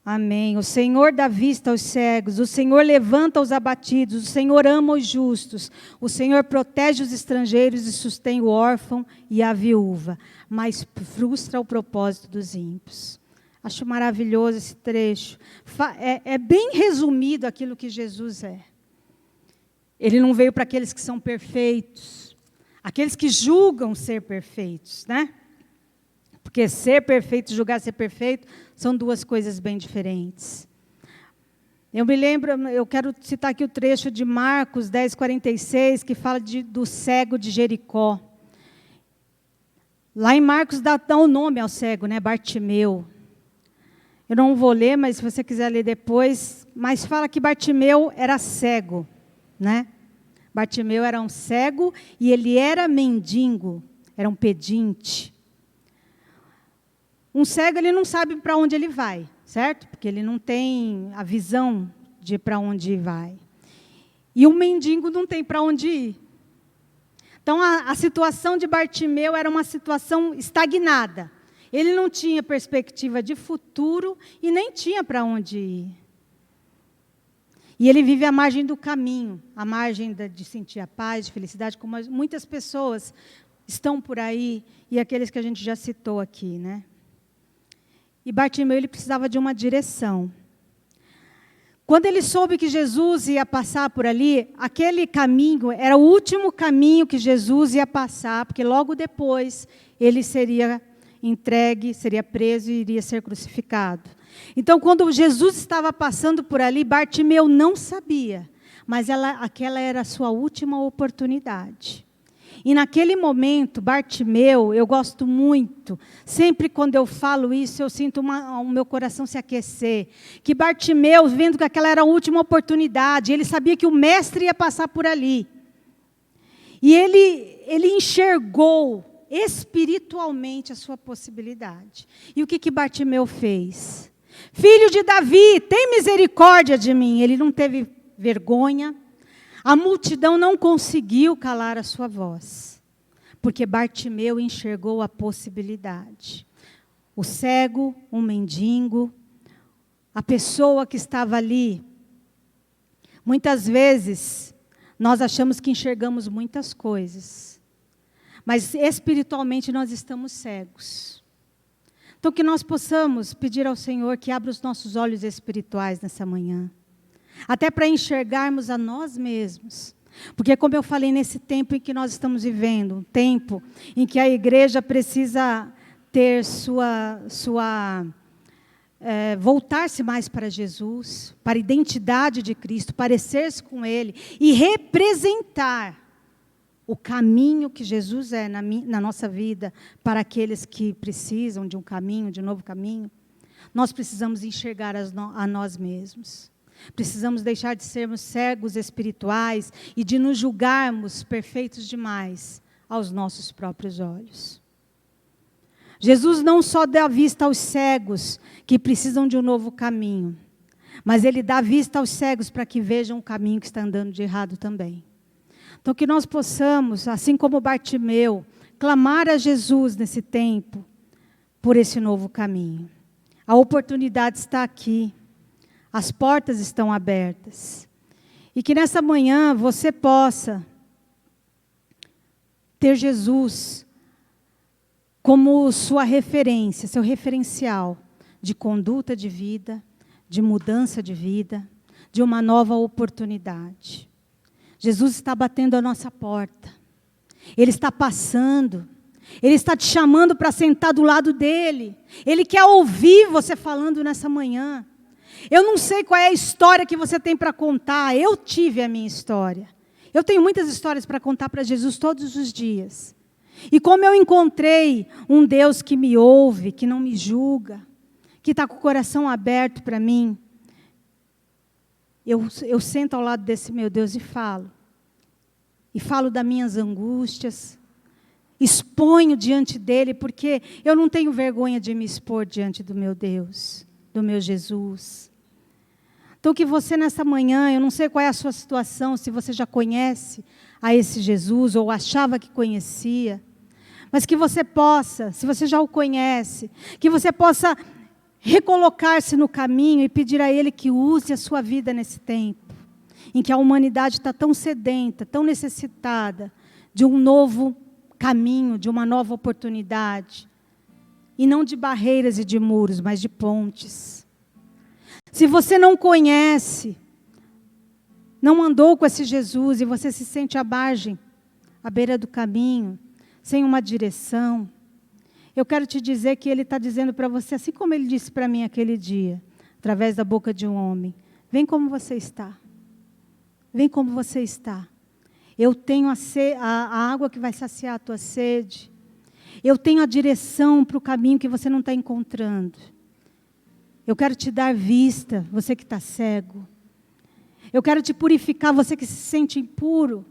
Amém. O Senhor dá vista aos cegos, o Senhor levanta os abatidos, o Senhor ama os justos, o Senhor protege os estrangeiros e sustém o órfão e a viúva, mas frustra o propósito dos ímpios. Acho maravilhoso esse trecho. É bem resumido aquilo que Jesus é. Ele não veio para aqueles que são perfeitos, aqueles que julgam ser perfeitos, né? Porque ser perfeito e julgar ser perfeito são duas coisas bem diferentes. Eu me lembro, eu quero citar aqui o trecho de Marcos 10:46, que fala do cego de Jericó. Lá em Marcos dá o nome ao cego, né? Bartimeu. Eu não vou ler, mas se você quiser ler depois, mas fala que Bartimeu era cego, né? Bartimeu era um cego e ele era mendigo, era um pedinte. Um cego, ele não sabe para onde ele vai, certo? Porque ele não tem a visão de para onde vai. E o mendigo não tem para onde ir. Então, a situação de Bartimeu era uma situação estagnada. Ele não tinha perspectiva de futuro e nem tinha para onde ir. E ele vive à margem do caminho, à margem de sentir a paz, de felicidade, como muitas pessoas estão por aí, e aqueles que a gente já citou aqui, né? E Bartimeu, ele precisava de uma direção. Quando ele soube que Jesus ia passar por ali, aquele caminho era o último caminho que Jesus ia passar, porque logo depois ele seria entregue, seria preso e iria ser crucificado. Então, quando Jesus estava passando por ali, Bartimeu não sabia, mas aquela era a sua última oportunidade. E naquele momento, Bartimeu, eu gosto muito, sempre quando eu falo isso, eu sinto o meu coração se aquecer, que Bartimeu, vendo que aquela era a última oportunidade, ele sabia que o mestre ia passar por ali. E ele enxergou espiritualmente a sua possibilidade. E o que Bartimeu fez? Filho de Davi, tem misericórdia de mim. Ele não teve vergonha. A multidão não conseguiu calar a sua voz, porque Bartimeu enxergou a possibilidade. O cego, um mendigo, a pessoa que estava ali, muitas vezes nós achamos que enxergamos muitas coisas, mas espiritualmente nós estamos cegos. Então que nós possamos pedir ao Senhor que abra os nossos olhos espirituais nessa manhã, até para enxergarmos a nós mesmos. Porque, como eu falei, nesse tempo em que nós estamos vivendo, um tempo em que a igreja precisa ter voltar-se mais para Jesus, para a identidade de Cristo, parecer-se com Ele e representar o caminho que Jesus é na nossa vida para aqueles que precisam de um caminho, de um novo caminho. Nós precisamos enxergar a nós mesmos. Precisamos deixar de sermos cegos espirituais e de nos julgarmos perfeitos demais aos nossos próprios olhos. Jesus não só dá vista aos cegos que precisam de um novo caminho, mas Ele dá vista aos cegos para que vejam o caminho que está andando de errado também. Então que nós possamos, assim como Bartimeu, clamar a Jesus nesse tempo, por esse novo caminho. A oportunidade está aqui. As portas estão abertas. E que nessa manhã você possa ter Jesus como sua referência, seu referencial de conduta de vida, de mudança de vida, de uma nova oportunidade. Jesus está batendo a nossa porta. Ele está passando. Ele está te chamando para sentar do lado dele. Ele quer ouvir você falando nessa manhã. Eu não sei qual é a história que você tem para contar. Eu tive a minha história. Eu tenho muitas histórias para contar para Jesus todos os dias. E como eu encontrei um Deus que me ouve, que não me julga, que está com o coração aberto para mim, eu sento ao lado desse meu Deus e falo. E falo das minhas angústias. Exponho diante dele, porque eu não tenho vergonha de me expor diante do meu Deus, do meu Jesus. Então que você nessa manhã, eu não sei qual é a sua situação, se você já conhece a esse Jesus, ou achava que conhecia, mas que você possa, se você já o conhece, que você possa recolocar-se no caminho e pedir a Ele que use a sua vida nesse tempo, em que a humanidade está tão sedenta, tão necessitada de um novo caminho, de uma nova oportunidade, e não de barreiras e de muros, mas de pontes. Se você não conhece, não andou com esse Jesus e você se sente à margem, à beira do caminho, sem uma direção, eu quero te dizer que Ele está dizendo para você, assim como Ele disse para mim aquele dia, através da boca de um homem, vem como você está. Vem como você está. Eu tenho a água que vai saciar a tua sede. Eu tenho a direção para o caminho que você não está encontrando. Eu quero te dar vista, você que está cego. Eu quero te purificar, você que se sente impuro,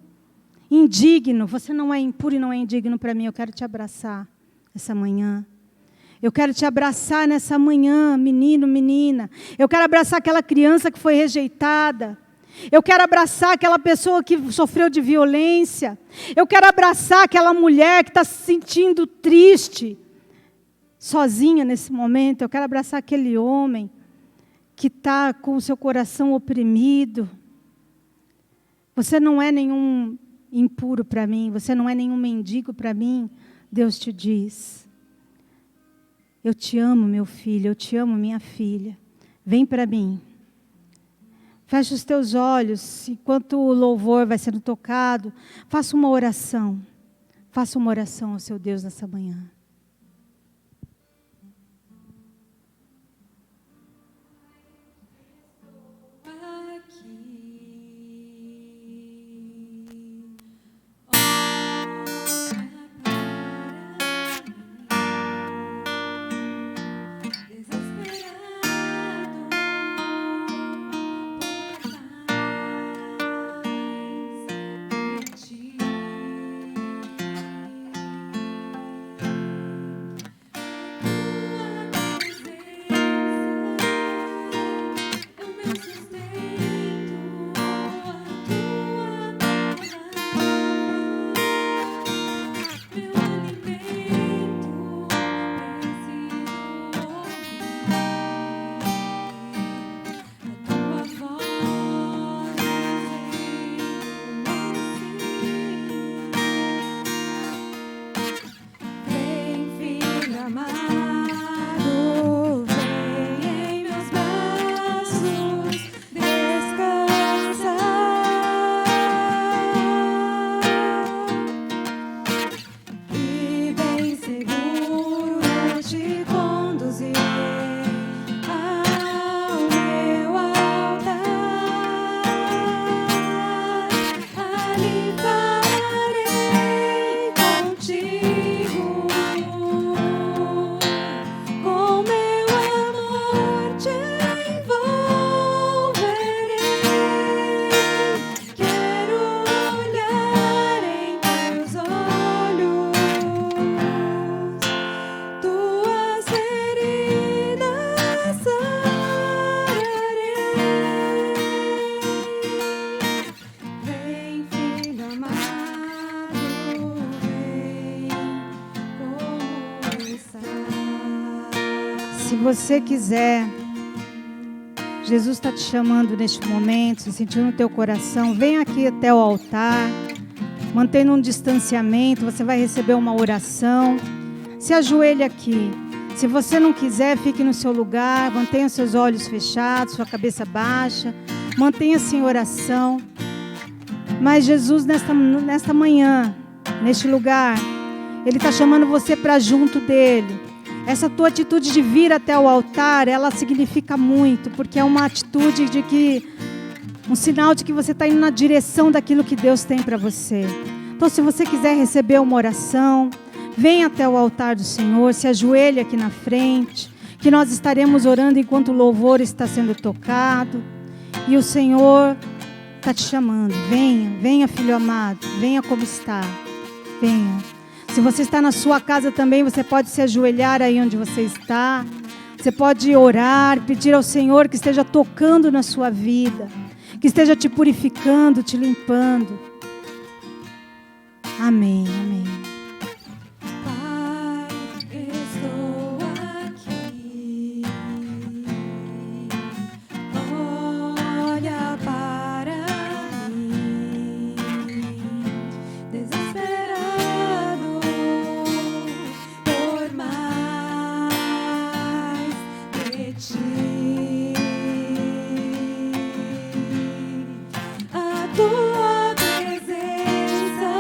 indigno. Você não é impuro e não é indigno para mim. Eu quero te abraçar essa manhã. Eu quero te abraçar nessa manhã, menino, menina. Eu quero abraçar aquela criança que foi rejeitada. Eu quero abraçar aquela pessoa que sofreu de violência. Eu quero abraçar aquela mulher que está se sentindo triste, sozinha nesse momento. Eu quero abraçar aquele homem que está com o seu coração oprimido. Você não é nenhum impuro para mim, você não é nenhum mendigo para mim. Deus te diz, eu te amo, meu filho, eu te amo, minha filha. Vem para mim. Feche os teus olhos, enquanto o louvor vai sendo tocado, faça uma oração. Faça uma oração ao seu Deus nessa manhã. Se você quiser, Jesus está te chamando neste momento, se sentiu no teu coração, vem aqui até o altar, mantendo um distanciamento, você vai receber uma oração. Se ajoelhe aqui. Se você não quiser, fique no seu lugar, mantenha seus olhos fechados, sua cabeça baixa, mantenha-se em oração. Mas Jesus, nesta manhã, neste lugar, Ele está chamando você para junto dEle. Essa tua atitude de vir até o altar, ela significa muito, porque é uma atitude de que, um sinal de que você está indo na direção daquilo que Deus tem para você. Então, se você quiser receber uma oração, venha até o altar do Senhor, se ajoelhe aqui na frente, que nós estaremos orando enquanto o louvor está sendo tocado. E o Senhor está te chamando. Venha, venha, filho amado, venha como está. Venha. Se você está na sua casa também, você pode se ajoelhar aí onde você está. Você pode orar, pedir ao Senhor que esteja tocando na sua vida, que esteja te purificando, te limpando. Amém, amém. A tua presença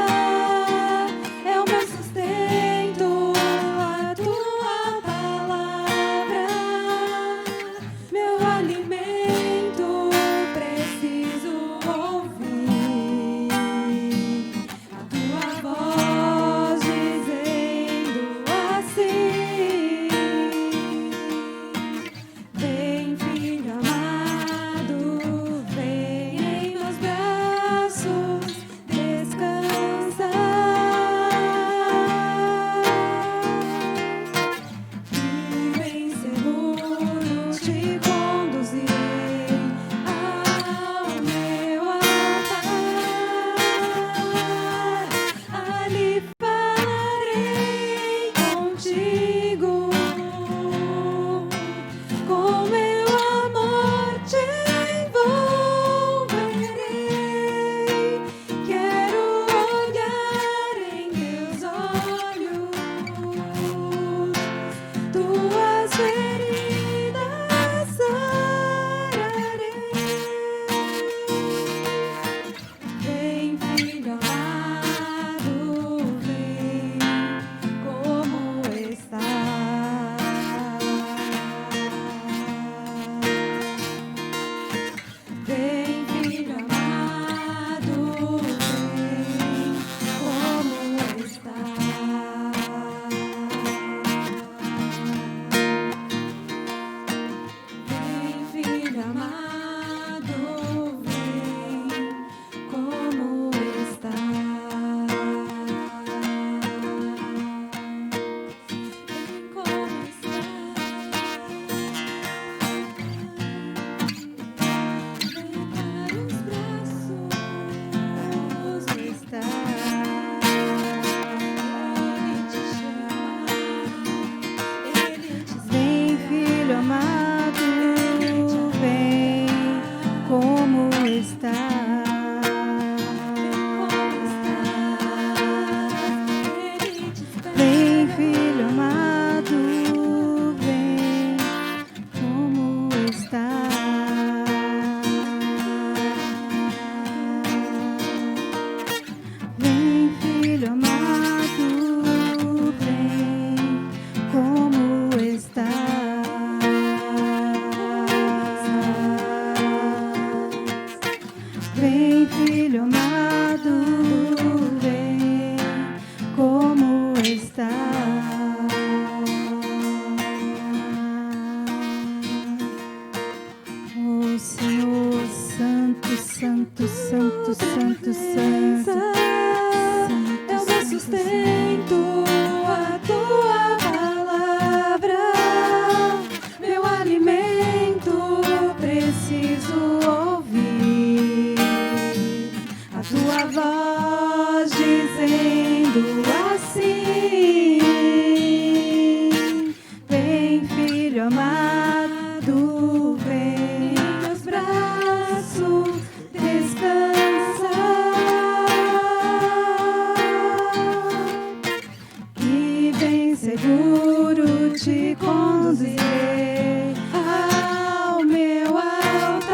irei ao meu altar,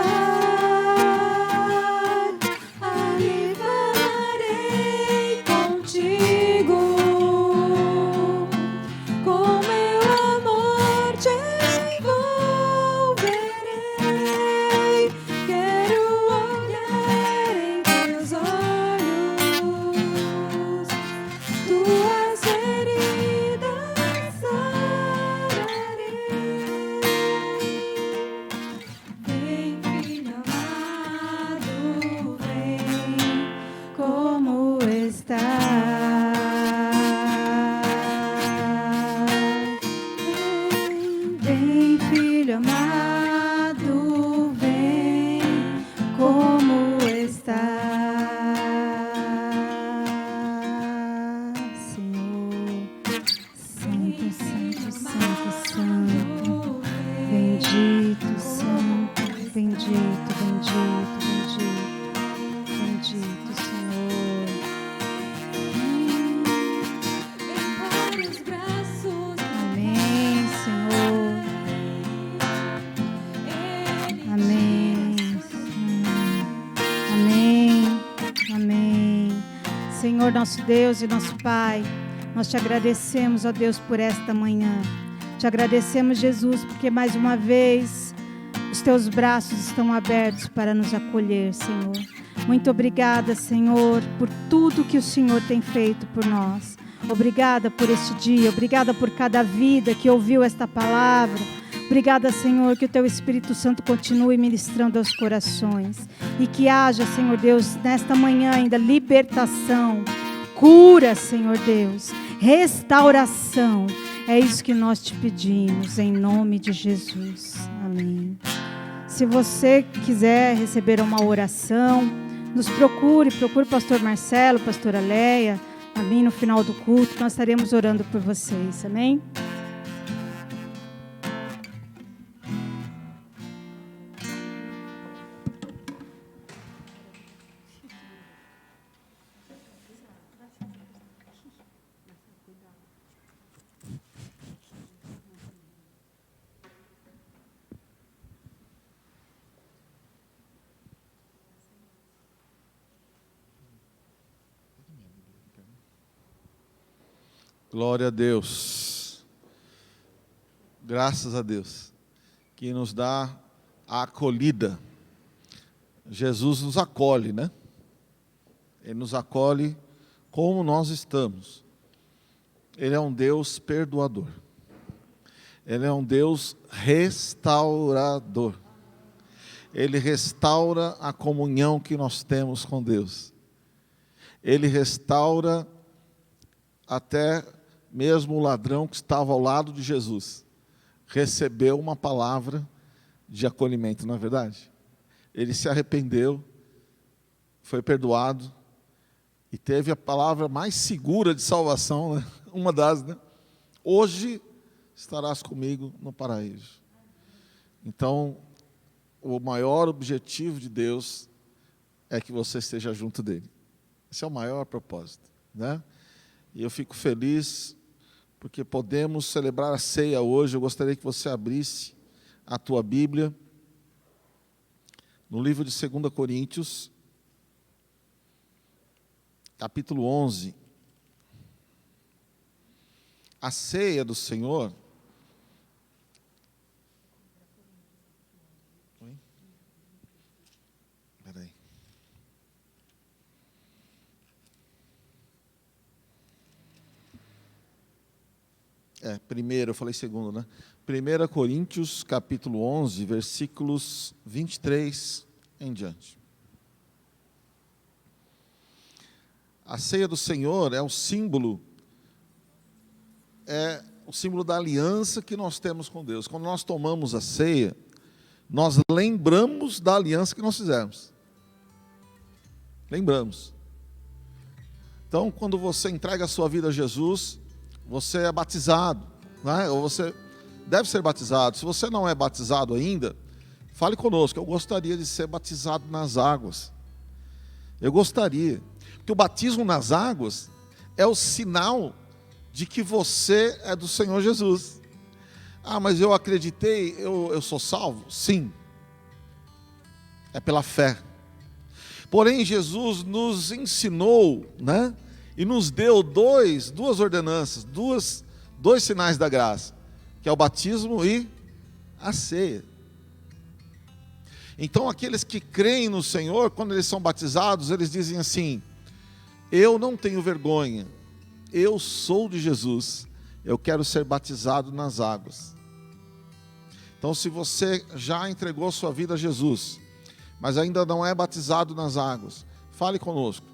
ali falarei contigo, com meu amor te envolverei. Quero olhar em teus olhos, tuas feridas sararei. Vem, filho amado, vem, como estás? Vem, filho amado, vem, como estás, Senhor? Santo, santo, santo, santo, bendito, santo, bendito, bendito, bendito, bendito, Senhor. Em vários braços, amém, Senhor. Amém. Amém. Amém. Senhor, nosso Deus e nosso Pai, nós te agradecemos, ó Deus, por esta manhã. Te agradecemos, Jesus, porque mais uma vez os teus braços estão abertos para nos acolher, Senhor. Muito obrigada, Senhor, por tudo que o Senhor tem feito por nós. Obrigada por este dia, obrigada por cada vida que ouviu esta palavra. Obrigada, Senhor, que o teu Espírito Santo continue ministrando aos corações. E que haja, Senhor Deus, nesta manhã ainda libertação, cura, Senhor Deus, restauração. É isso que nós te pedimos, em nome de Jesus. Amém. Se você quiser receber uma oração, nos procure o pastor Marcelo, pastora Leia, a mim no final do culto, nós estaremos orando por vocês, amém? Glória a Deus, graças a Deus, que nos dá a acolhida. Jesus nos acolhe, né? Ele nos acolhe como nós estamos. Ele é um Deus perdoador. Ele é um Deus restaurador. Ele restaura a comunhão que nós temos com Deus. Ele restaura até mesmo o ladrão que estava ao lado de Jesus recebeu uma palavra de acolhimento, não é verdade? Ele se arrependeu, foi perdoado e teve a palavra mais segura de salvação, né? Uma das, né? Hoje estarás comigo no paraíso. Então, o maior objetivo de Deus é que você esteja junto dele. Esse é o maior propósito, né? E eu fico feliz porque podemos celebrar a ceia hoje. Eu gostaria que você abrisse a tua Bíblia no livro de 2 Coríntios, capítulo 11. A ceia do Senhor primeiro, eu falei segundo, né? 1 Coríntios, capítulo 11, versículos 23 em diante. A ceia do Senhor é o símbolo da aliança que nós temos com Deus. Quando nós tomamos a ceia, nós lembramos da aliança que nós fizemos. Lembramos. Então, quando você entrega a sua vida a Jesus, você é batizado, né? Ou você deve ser batizado. Se você não é batizado ainda, fale conosco. Eu gostaria de ser batizado nas águas. Eu gostaria. Porque o batismo nas águas é o sinal de que você é do Senhor Jesus. Ah, mas eu acreditei, eu sou salvo? Sim, é pela fé. Porém, Jesus nos ensinou, né? E nos deu duas ordenanças, dois sinais da graça, que é o batismo e a ceia. Então, aqueles que creem no Senhor, quando eles são batizados, eles dizem assim: eu não tenho vergonha, eu sou de Jesus, eu quero ser batizado nas águas. Então, se você já entregou sua vida a Jesus, mas ainda não é batizado nas águas, fale conosco.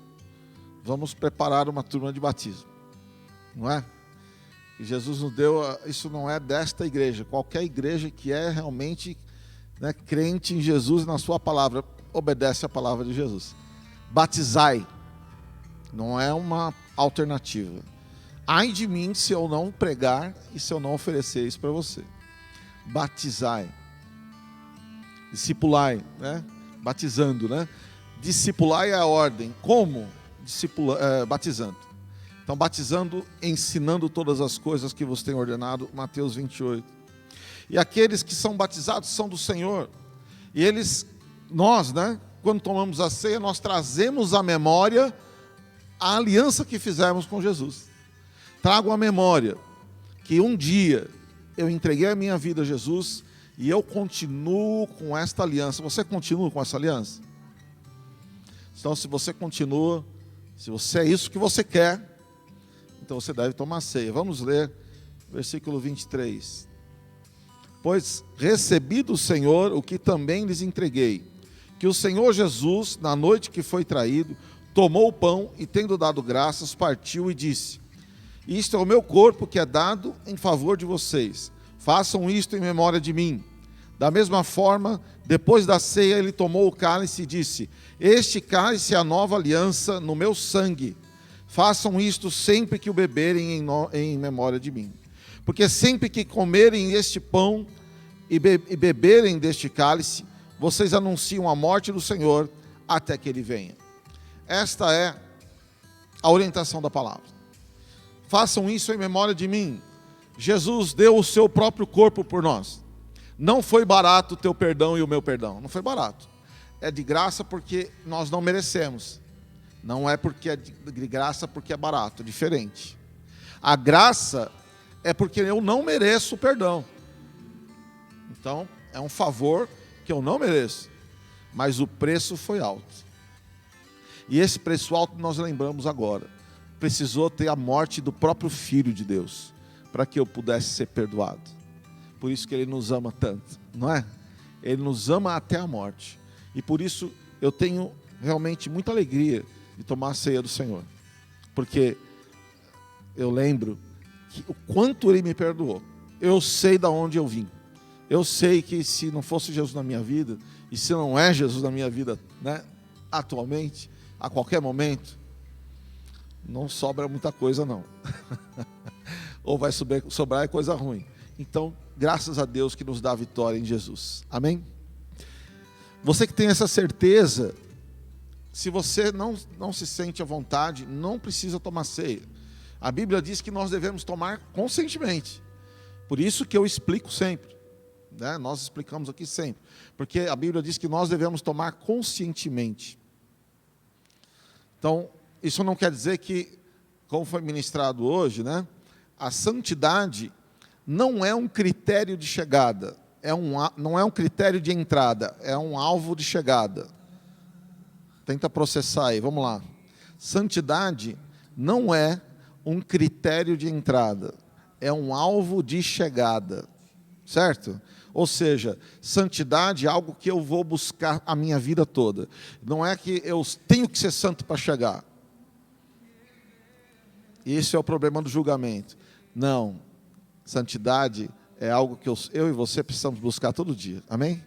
Vamos preparar uma turma de batismo, não é? E Jesus nos deu, isso não é desta igreja, qualquer igreja que é realmente, né, crente em Jesus e na sua palavra, obedece a palavra de Jesus. Batizai, não é uma alternativa. Ai de mim se eu não pregar e se eu não oferecer isso para você. Batizai, discipulai, né? Batizando, né? Discipulai é a ordem. Como? Batizando. Então, batizando, ensinando todas as coisas que vos tem ordenado, Mateus 28. E aqueles que são batizados são do Senhor. E nós, né? Quando tomamos a ceia, nós trazemos à memória a aliança que fizemos com Jesus. Trago à memória que um dia eu entreguei a minha vida a Jesus e eu continuo com esta aliança. Você continua com essa aliança? Então, se você continua, se você é isso que você quer, então você deve tomar ceia. Vamos ler versículo 23. Pois recebi do Senhor o que também lhes entreguei, que o Senhor Jesus, na noite que foi traído, tomou o pão e, tendo dado graças, partiu e disse: isto é o meu corpo que é dado em favor de vocês. Façam isto em memória de mim. Da mesma forma, depois da ceia, ele tomou o cálice e disse: este cálice é a nova aliança no meu sangue. Façam isto sempre que o beberem em memória de mim. Porque sempre que comerem este pão e beberem deste cálice, vocês anunciam a morte do Senhor até que ele venha. Esta é a orientação da palavra. Façam isso em memória de mim. Jesus deu o seu próprio corpo por nós. Não foi barato o teu perdão e o meu perdão. Não foi barato. É de graça porque nós não merecemos. Não é porque é de graça porque é barato. É diferente. A graça é porque eu não mereço o perdão. Então, é um favor que eu não mereço. Mas o preço foi alto. E esse preço alto nós lembramos agora. Precisou ter a morte do próprio Filho de Deus, para que eu pudesse ser perdoado. Por isso que Ele nos ama tanto, não é? Ele nos ama até a morte. E por isso eu tenho realmente muita alegria de tomar a ceia do Senhor. Porque eu lembro que o quanto Ele me perdoou. Eu sei de onde eu vim. Eu sei que se não fosse Jesus na minha vida, e se não é Jesus na minha vida, né, atualmente, a qualquer momento, não sobra muita coisa não. Ou vai sobrar coisa ruim. Então, graças a Deus que nos dá a vitória em Jesus. Amém? Você que tem essa certeza, se você não se sente à vontade, não precisa tomar ceia. A Bíblia diz que nós devemos tomar conscientemente. Por isso que eu explico sempre, né? Nós explicamos aqui sempre. Porque a Bíblia diz que nós devemos tomar conscientemente. Então, isso não quer dizer que, como foi ministrado hoje, né? A santidade não é um critério de chegada, não é um critério de entrada, é um alvo de chegada. Tenta processar aí, vamos lá. Santidade não é um critério de entrada, é um alvo de chegada, certo? Ou seja, santidade é algo que eu vou buscar a minha vida toda. Não é que eu tenho que ser santo para chegar. Esse é o problema do julgamento. Não, santidade é algo que eu e você precisamos buscar todo dia, amém?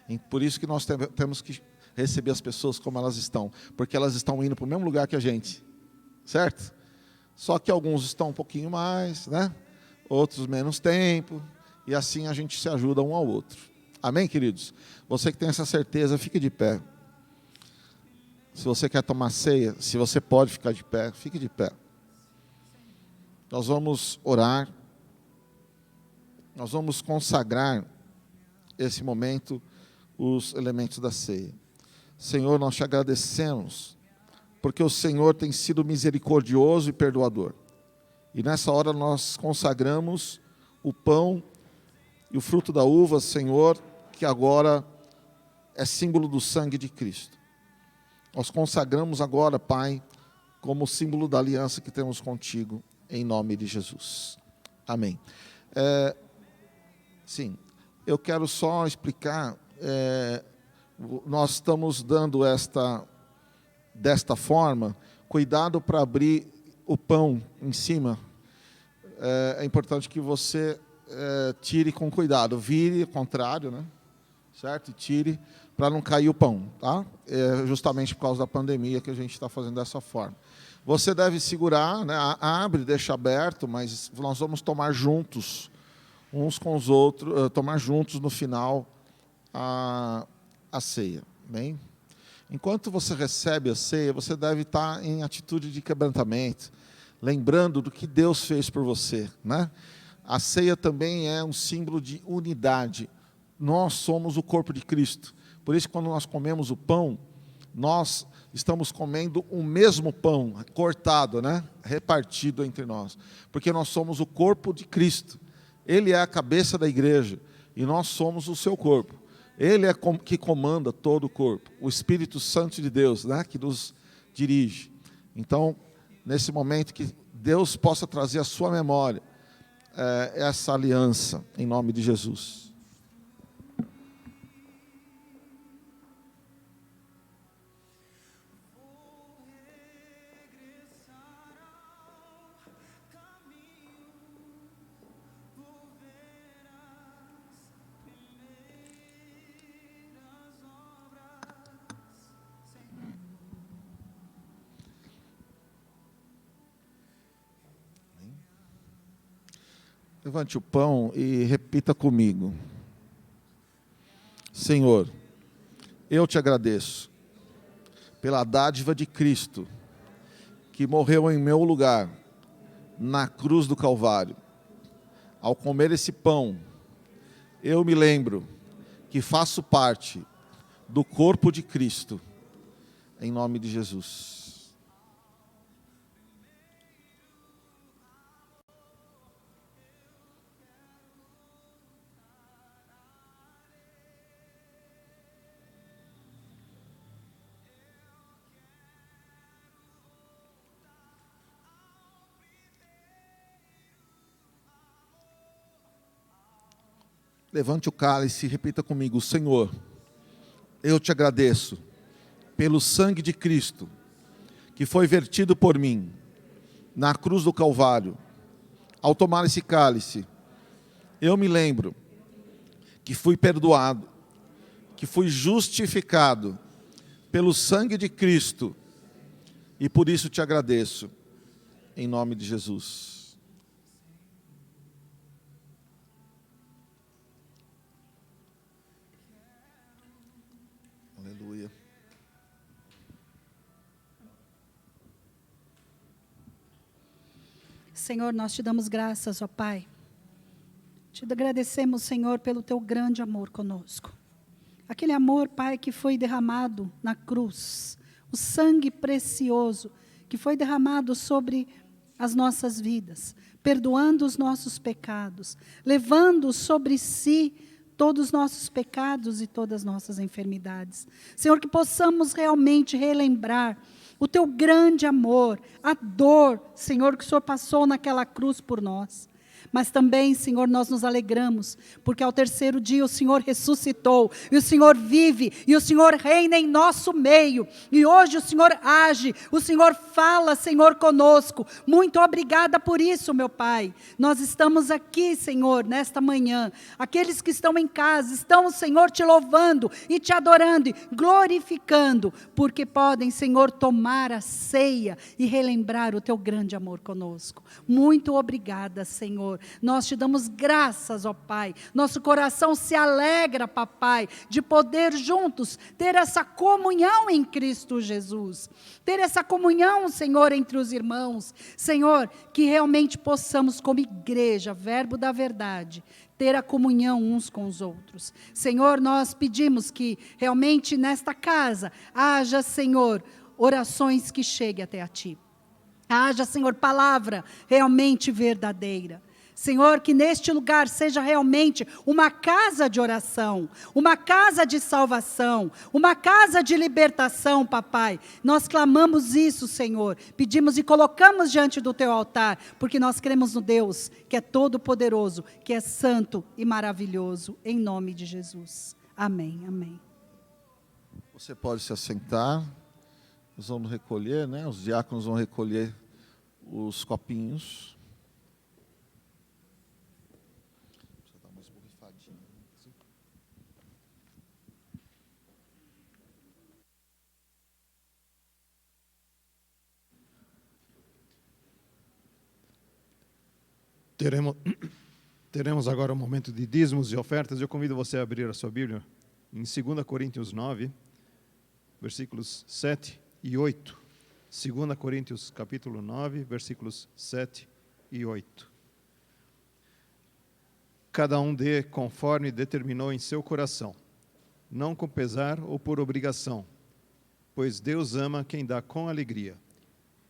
E por isso que nós temos que receber as pessoas como elas estão, porque elas estão indo para o mesmo lugar que a gente, certo? Só que alguns estão um pouquinho mais, né? Outros menos tempo, e assim a gente se ajuda um ao outro, amém, queridos? Você que tem essa certeza, fique de pé. Se você quer tomar ceia, se você pode ficar de pé, fique de pé. Nós vamos orar. nós vamos consagrar esse momento, os elementos da ceia. Senhor, nós te agradecemos, porque o Senhor tem sido misericordioso e perdoador. E nessa hora nós consagramos o pão e o fruto da uva, Senhor, que agora é símbolo do sangue de Cristo. Nós consagramos agora, Pai, como símbolo da aliança que temos contigo, em nome de Jesus. Amém. Sim, eu quero só explicar, nós estamos dando desta forma, cuidado para abrir o pão em cima. É importante que você tire com cuidado, vire ao contrário, né? Certo? E tire para não cair o pão, tá? É justamente por causa da pandemia que a gente está fazendo dessa forma. Você deve segurar, né? Abre, deixa aberto, mas nós vamos tomar juntos, uns com os outros, tomar juntos no final a ceia, bem? Enquanto você recebe a ceia, você deve estar em atitude de quebrantamento, lembrando do que Deus fez por você, né? A ceia também é um símbolo de unidade. Nós somos o corpo de Cristo. Por isso, quando nós comemos o pão, nós estamos comendo o mesmo pão, cortado, né? Repartido entre nós. Porque nós somos o corpo de Cristo. Ele é a cabeça da igreja e nós somos o seu corpo. Ele é que comanda todo o corpo. O Espírito Santo de Deus, né? Que nos dirige. Então, nesse momento, que Deus possa trazer à sua memória essa aliança, em nome de Jesus. Levante o pão e repita comigo. Senhor, eu te agradeço pela dádiva de Cristo, que morreu em meu lugar, na cruz do Calvário. Ao comer esse pão, eu me lembro que faço parte do corpo de Cristo, em nome de Jesus. Levante o cálice e repita comigo. Senhor, eu te agradeço pelo sangue de Cristo, que foi vertido por mim, na cruz do Calvário. Ao tomar esse cálice, eu me lembro que fui perdoado, que fui justificado pelo sangue de Cristo, e por isso te agradeço, em nome de Jesus. Aleluia. Senhor, nós te damos graças, ó Pai. Te agradecemos, Senhor, pelo teu grande amor conosco. Aquele amor, Pai, que foi derramado na cruz. O sangue precioso que foi derramado sobre as nossas vidas, perdoando os nossos pecados, levando sobre si todos os nossos pecados e todas as nossas enfermidades. Senhor, que possamos realmente relembrar o teu grande amor, a dor, Senhor, que o Senhor passou naquela cruz por nós. Mas também, Senhor, nós nos alegramos, porque ao terceiro dia o Senhor ressuscitou, e o Senhor vive, e o Senhor reina em nosso meio, e hoje o Senhor age, o Senhor fala, Senhor, conosco. Muito obrigada por isso, meu Pai. Nós estamos aqui, Senhor, nesta manhã. Aqueles que estão em casa, estão, Senhor, te louvando, e te adorando, e glorificando, porque podem, Senhor, tomar a ceia, e relembrar o teu grande amor conosco. Muito obrigada, Senhor. Nós te damos graças, ó Pai. Nosso coração se alegra, papai, de poder juntos ter essa comunhão em Cristo Jesus. Ter essa comunhão, Senhor, entre os irmãos. Senhor, que realmente possamos, como igreja, Verbo da Verdade, ter a comunhão uns com os outros. Senhor, nós pedimos que realmente nesta casa haja, Senhor, orações que cheguem até a Ti. Haja, Senhor, palavra realmente verdadeira. Senhor, que neste lugar seja realmente uma casa de oração, uma casa de salvação, uma casa de libertação, papai. Nós clamamos isso, Senhor, pedimos e colocamos diante do teu altar, porque nós cremos no Deus que é todo-poderoso, que é santo e maravilhoso, em nome de Jesus. Amém, amém. Você pode se assentar, nós vamos recolher, né? Os diáconos vão recolher os copinhos. Teremos agora um momento de dízimos e ofertas. Eu convido você a abrir a sua Bíblia em 2 Coríntios 9, versículos 7 e 8. 2 Coríntios capítulo 9, versículos 7 e 8. Cada um dê conforme determinou em seu coração, não com pesar ou por obrigação, pois Deus ama quem dá com alegria.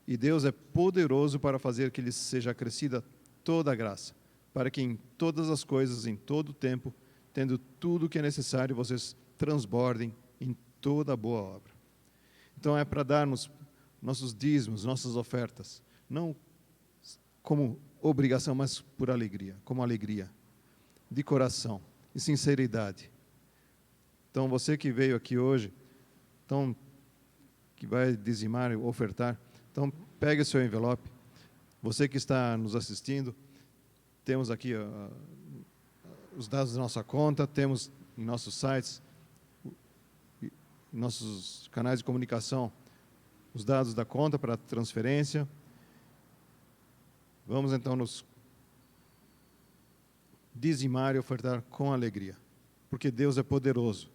E Deus é poderoso para fazer que lhes seja acrescida toda a graça, para que em todas as coisas, em todo o tempo, tendo tudo o que é necessário, vocês transbordem em toda boa obra. Então é para darmos nossos dízimos, nossas ofertas, não como obrigação, mas por alegria, como alegria, de coração e sinceridade. Então você que veio aqui hoje, então, que vai dizimar, ofertar, então pegue o seu envelope. Você que está nos assistindo, temos aqui os dados da nossa conta, temos em nossos sites, em nossos canais de comunicação, os dados da conta para transferência. Vamos então nos dizimar e ofertar com alegria, porque Deus é poderoso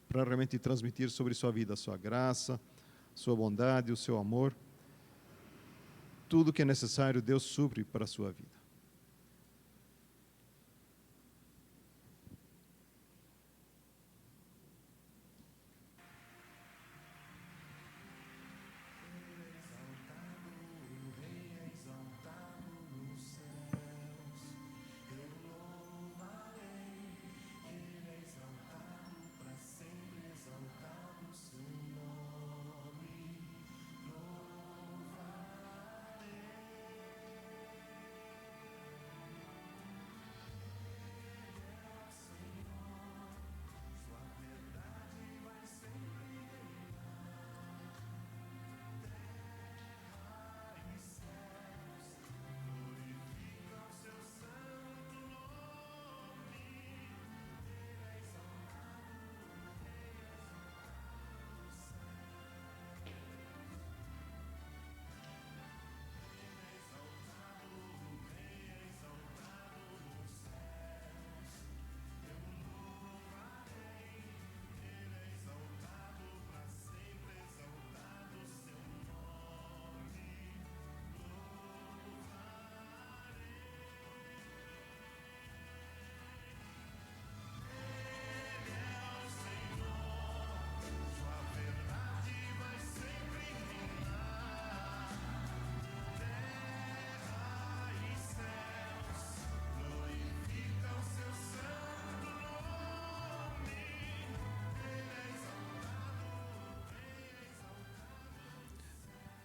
para realmente transmitir sobre sua vida a sua graça, sua bondade, o seu amor. Tudo que é necessário, Deus supre para a sua vida.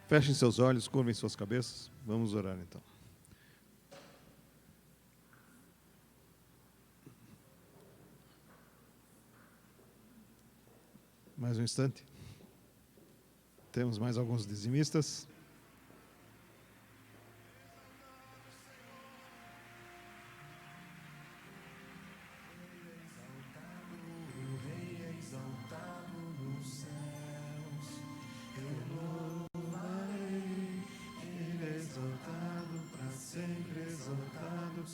Fechem seus olhos, curvem suas cabeças. Vamos orar então. Mais um instante. Temos mais alguns dizimistas. Sempre exaltado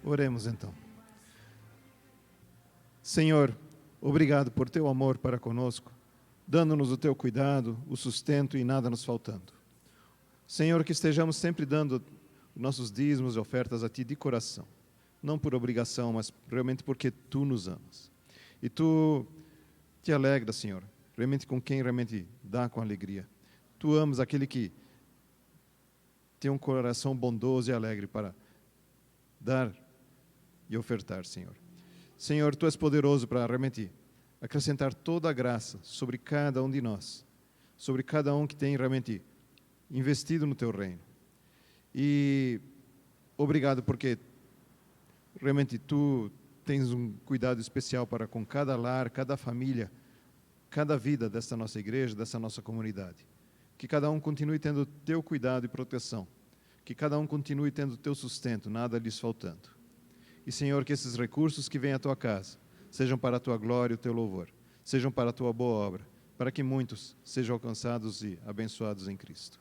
Oremos então. Senhor, obrigado por teu amor para conosco, dando-nos o teu cuidado, o sustento e nada nos faltando. Senhor, que estejamos sempre dando nossos dízimos e ofertas a Ti de coração, não por obrigação, mas realmente porque Tu nos amas. E Tu te alegra, Senhor, realmente com quem realmente dá com alegria. Tu amas aquele que tem um coração bondoso e alegre para dar e ofertar, Senhor. Senhor, Tu és poderoso para realmente acrescentar toda a graça sobre cada um de nós, sobre cada um que tem realmente investido no Teu reino. E obrigado porque realmente Tu tens um cuidado especial para com cada lar, cada família, cada vida desta nossa igreja, dessa nossa comunidade. Que cada um continue tendo Teu cuidado e proteção. Que cada um continue tendo Teu sustento, nada lhes faltando. E, Senhor, que esses recursos que vêm à Tua casa sejam para a Tua glória e o Teu louvor, sejam para a Tua boa obra, para que muitos sejam alcançados e abençoados em Cristo.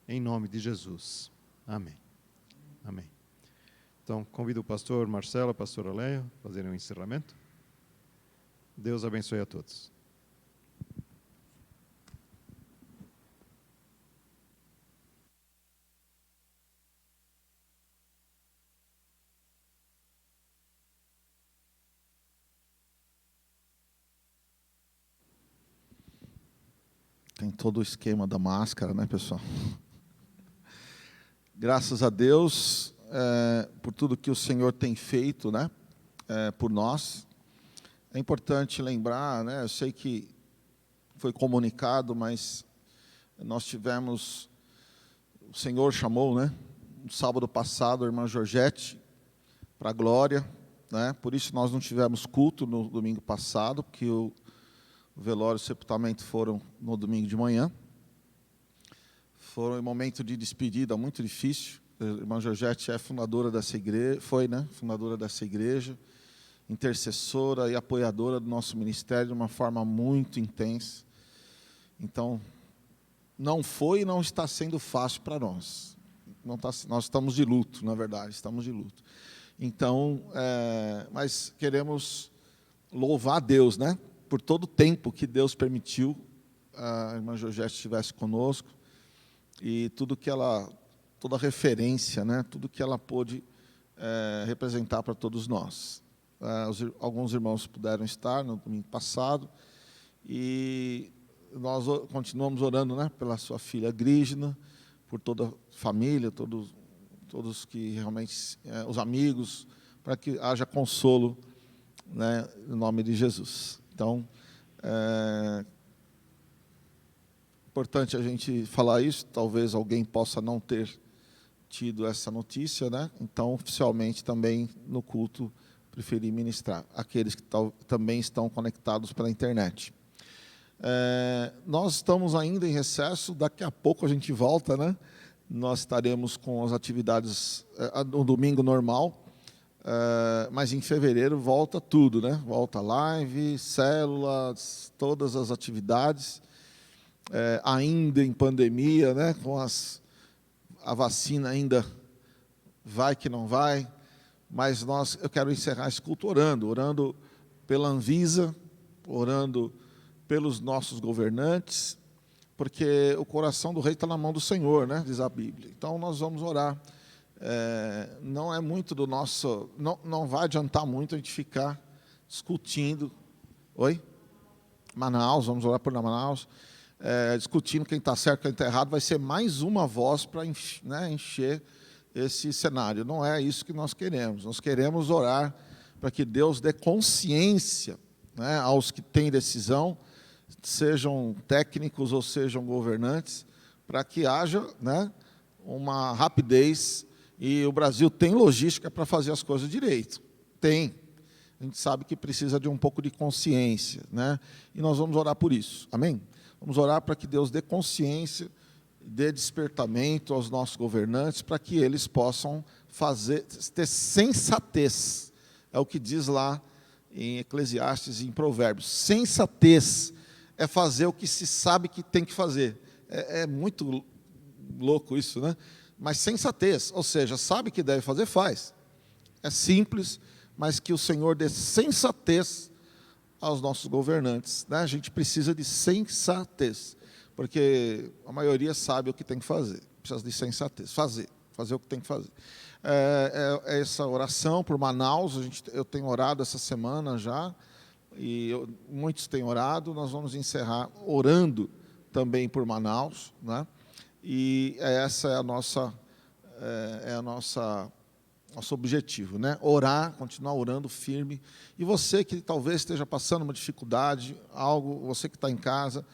Em nome de Jesus. Amém. Amém. Então, convido o pastor Marcelo, a pastora Leia, a fazerem um encerramento. Deus abençoe a todos. Tem todo o esquema da máscara, né, pessoal? Graças a Deus por tudo que o Senhor tem feito, né, por nós. É importante lembrar, né, eu sei que foi comunicado, mas nós tivemos, o Senhor chamou, né, no sábado passado, a irmã Georgette para a glória, né, por isso nós não tivemos culto no domingo passado, porque o velório e o sepultamento foram no domingo de manhã. Foi um momento de despedida muito difícil. A irmã Georgette é fundadora dessa igreja, foi, né, fundadora dessa igreja, intercessora e apoiadora do nosso ministério de uma forma muito intensa. Então, não foi e não está sendo fácil para nós. Nós estamos de luto, na verdade, estamos de luto. Então, mas queremos louvar a Deus, né, por todo o tempo que Deus permitiu a irmã Georgette estivesse conosco, e tudo que ela, toda a referência, né, tudo que ela pôde representar para todos nós. Alguns irmãos puderam estar no domingo passado, e nós continuamos orando, né, pela sua filha Grígina, por toda a família, todos que realmente, os amigos, para que haja consolo, né, em nome de Jesus. Então, importante a gente falar isso, talvez alguém possa não ter tido essa notícia, né? Então, oficialmente, também no culto, preferi ministrar, aqueles que também estão conectados pela internet. Nós estamos ainda em recesso, daqui a pouco a gente volta, né? Nós estaremos com as atividades no domingo normal, mas em fevereiro volta tudo, né? Volta live, células, todas as atividades, ainda em pandemia, né? Com a vacina ainda vai que não vai, mas eu quero encerrar esse culto orando pela Anvisa, orando pelos nossos governantes, porque o coração do rei está na mão do Senhor, né? Diz a Bíblia. Então nós vamos orar. Não é muito do nosso, não vai adiantar muito a gente ficar discutindo. Oi? Manaus, vamos orar por Manaus, discutindo quem está certo, quem está errado. Vai ser mais uma voz para encher esse cenário. Não é isso que nós queremos. Nós queremos orar para que Deus dê consciência, né, aos que têm decisão, sejam técnicos ou sejam governantes, para que haja, né, uma rapidez. E o Brasil tem logística para fazer as coisas direito. Tem. A gente sabe que precisa de um pouco de consciência, né? E nós vamos orar por isso. Amém? Vamos orar para que Deus dê consciência, dê despertamento aos nossos governantes, para que eles possam ter sensatez. É o que diz lá em Eclesiastes e em Provérbios. Sensatez é fazer o que se sabe que tem que fazer. É muito louco isso, né? Mas sensatez, ou seja, sabe que deve fazer, faz. É simples, mas que o Senhor dê sensatez aos nossos governantes, né? A gente precisa de sensatez, porque a maioria sabe o que tem que fazer, precisa de sensatez, fazer o que tem que fazer. É essa oração por Manaus, eu tenho orado essa semana já, e muitos têm orado, nós vamos encerrar orando também por Manaus, né? E essa é a nosso objetivo, né? Orar, continuar orando firme. E você que talvez esteja passando uma dificuldade, você que está em casa,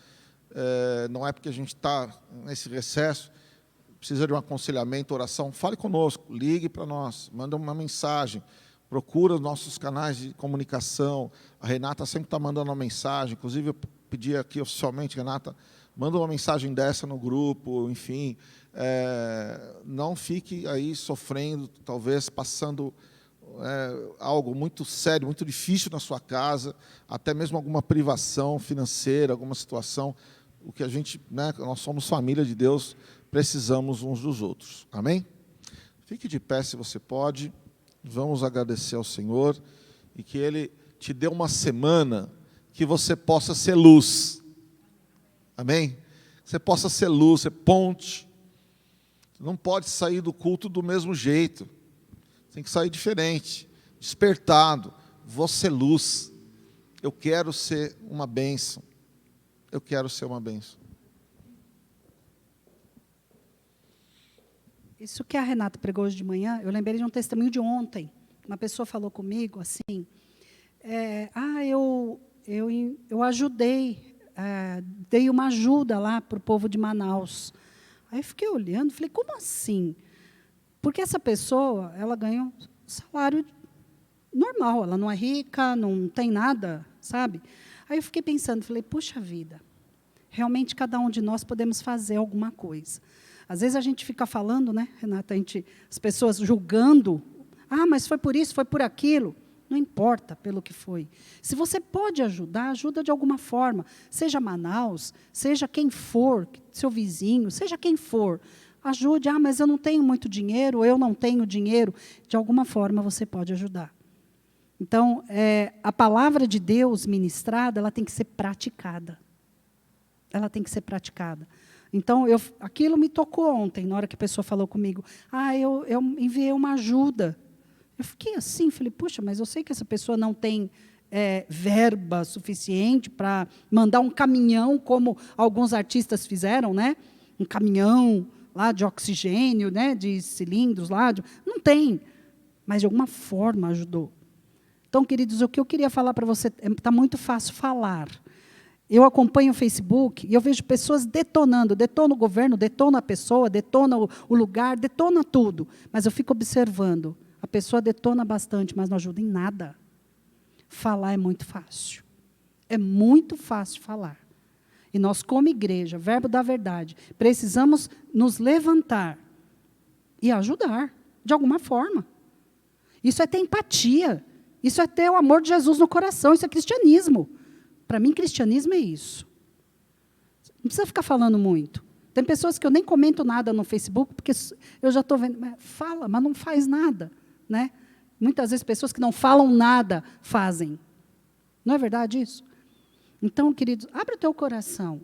não é porque a gente está nesse recesso, precisa de um aconselhamento, oração, fale conosco, ligue para nós, manda uma mensagem, procura os nossos canais de comunicação. A Renata sempre está mandando uma mensagem, inclusive eu pedi aqui oficialmente, Renata, manda uma mensagem dessa no grupo, enfim. Não fique aí sofrendo, talvez passando algo muito sério, muito difícil na sua casa, até mesmo alguma privação financeira, alguma situação. O que a gente, né, nós somos família de Deus, precisamos uns dos outros. Amém? Fique de pé se você pode. Vamos agradecer ao Senhor e que Ele te dê uma semana que você possa ser luz. Amém? Você possa ser luz, ser ponte. Não pode sair do culto do mesmo jeito. Tem que sair diferente, despertado. Vou ser luz. Eu quero ser uma bênção. Eu quero ser uma bênção. Isso que a Renata pregou hoje de manhã, eu lembrei de um testemunho de ontem. Uma pessoa falou comigo assim, eu ajudei, dei uma ajuda lá para o povo de Manaus. Aí eu fiquei olhando, falei, como assim? Porque essa pessoa, ela ganha um salário normal, ela não é rica, não tem nada, sabe? Aí eu fiquei pensando, falei, puxa vida, realmente cada um de nós podemos fazer alguma coisa. Às vezes a gente fica falando, né, Renata, as pessoas julgando, mas foi por isso, foi por aquilo. Não importa pelo que foi. Se você pode ajudar, ajuda de alguma forma. Seja Manaus, seja quem for, seu vizinho, seja quem for. Ajude, mas eu não tenho muito dinheiro, eu não tenho dinheiro. De alguma forma você pode ajudar. Então, a palavra de Deus ministrada, ela tem que ser praticada. Ela tem que ser praticada. Então, aquilo me tocou ontem, na hora que a pessoa falou comigo. Eu enviei uma ajuda. Eu fiquei assim, falei, puxa, mas eu sei que essa pessoa não tem verba suficiente para mandar um caminhão, como alguns artistas fizeram, né? Um caminhão lá de oxigênio, né? De cilindros lá. Não tem, mas de alguma forma ajudou. Então, queridos, o que eu queria falar para você, está muito fácil falar. Eu acompanho o Facebook e eu vejo pessoas detonando, detona o governo, detona a pessoa, detona o lugar, detona tudo. Mas eu fico observando. A pessoa detona bastante, mas não ajuda em nada. Falar é muito fácil. É muito fácil falar. E nós, como igreja, Verbo da Verdade, precisamos nos levantar e ajudar, de alguma forma. Isso é ter empatia. Isso é ter o amor de Jesus no coração. Isso é cristianismo. Para mim, cristianismo é isso. Não precisa ficar falando muito. Tem pessoas que eu nem comento nada no Facebook, porque eu já estou vendo. Fala, mas não faz nada. Né? Muitas vezes, pessoas que não falam nada, fazem. Não é verdade isso? Então, queridos, abre o teu coração.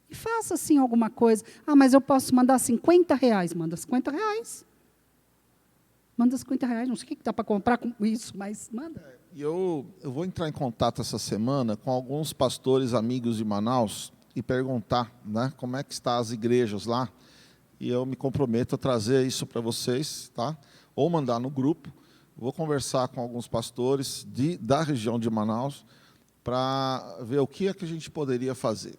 E faça, assim, alguma coisa. Mas eu posso mandar R$50. Manda R$50. Manda R$50. Não sei o que dá para comprar com isso, mas manda. Eu vou entrar em contato essa semana com alguns pastores amigos de Manaus e perguntar, né, como é que estão as igrejas lá. E eu me comprometo a trazer isso para vocês, tá? Ou mandar no grupo. Vou conversar com alguns pastores da região de Manaus para ver o que é que a gente poderia fazer.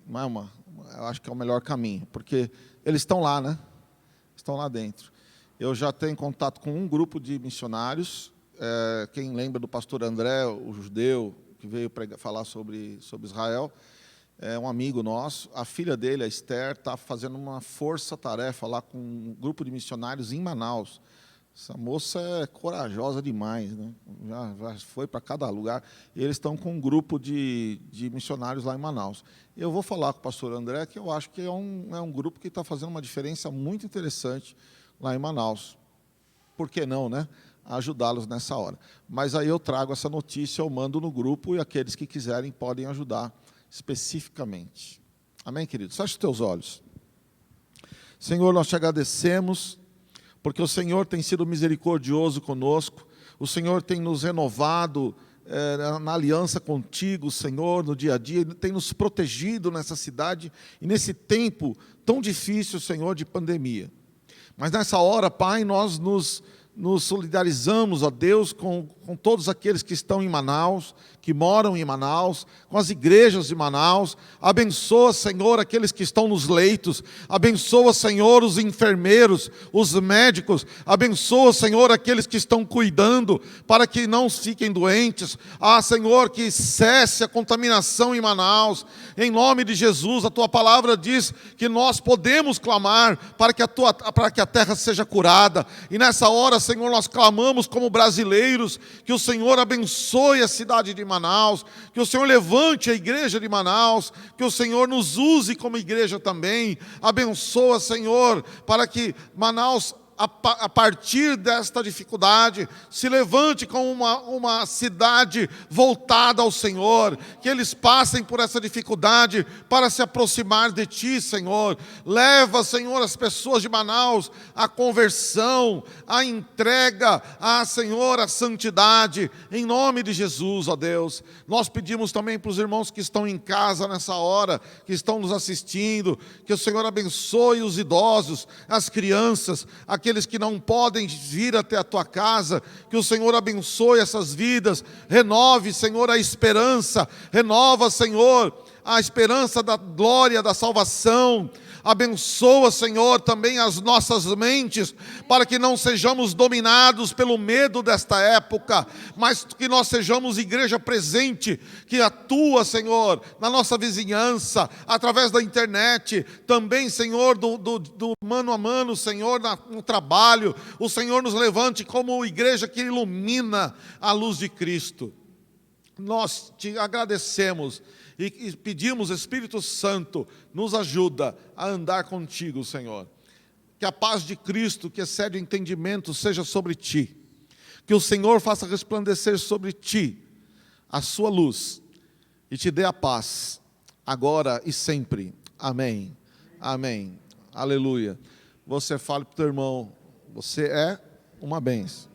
Não é eu acho que é o melhor caminho, porque eles estão lá, né? Estão lá dentro. Eu já tenho contato com um grupo de missionários. Quem lembra do pastor André, o judeu, que veio falar sobre Israel, é um amigo nosso. A filha dele, a Esther, está fazendo uma força-tarefa lá com um grupo de missionários em Manaus. Essa moça é corajosa demais, né? Já foi para cada lugar. E eles estão com um grupo de missionários lá em Manaus. Eu vou falar com o pastor André, que eu acho que é um grupo que está fazendo uma diferença muito interessante lá em Manaus. Por que não, né? ajudá-los nessa hora. Mas aí eu trago essa notícia, eu mando no grupo, e aqueles que quiserem podem ajudar especificamente. Amém, queridos? Feche os teus olhos. Senhor, nós te agradecemos, porque o Senhor tem sido misericordioso conosco, o Senhor tem nos renovado na aliança contigo, Senhor, no dia a dia, Ele tem nos protegido nessa cidade e nesse tempo tão difícil, Senhor, de pandemia. Mas nessa hora, Pai, nós nos solidarizamos, ó Deus, com todos aqueles que estão em Manaus, que moram em Manaus, com as igrejas de Manaus. Abençoa, Senhor, aqueles que estão nos leitos. Abençoa, Senhor, os enfermeiros, os médicos. Abençoa, Senhor, aqueles que estão cuidando, para que não fiquem doentes. Senhor, que cesse a contaminação em Manaus. Em nome de Jesus, a Tua palavra diz que nós podemos clamar para que a terra seja curada. E nessa hora, Senhor, nós clamamos como brasileiros, que o Senhor abençoe a cidade de Manaus, que o Senhor levante a igreja de Manaus, que o Senhor nos use como igreja também. Abençoa, Senhor, para que Manaus, a partir desta dificuldade, se levante como uma cidade voltada ao Senhor, que eles passem por essa dificuldade para se aproximar de Ti, Senhor. Leva, Senhor, as pessoas de Manaus à conversão, à entrega, Senhor, à santidade, em nome de Jesus, ó Deus. Nós pedimos também para os irmãos que estão em casa nessa hora, que estão nos assistindo, que o Senhor abençoe os idosos, as crianças, aqueles que não podem vir até a Tua casa, que o Senhor abençoe essas vidas, renove, Senhor, a esperança, renova, Senhor, a esperança da glória, da salvação. Abençoa, Senhor, também as nossas mentes, para que não sejamos dominados pelo medo desta época, mas que nós sejamos igreja presente, que atua, Senhor, na nossa vizinhança, através da internet, também, Senhor, do mano a mano, Senhor, no trabalho. O Senhor nos levante como igreja que ilumina a luz de Cristo. Nós te agradecemos e pedimos, Espírito Santo, nos ajuda a andar contigo, Senhor. Que a paz de Cristo, que excede o entendimento, seja sobre ti. Que o Senhor faça resplandecer sobre ti a sua luz e te dê a paz, agora e sempre. Amém. Amém. Aleluia. Você fale para o teu irmão, você é uma bênção.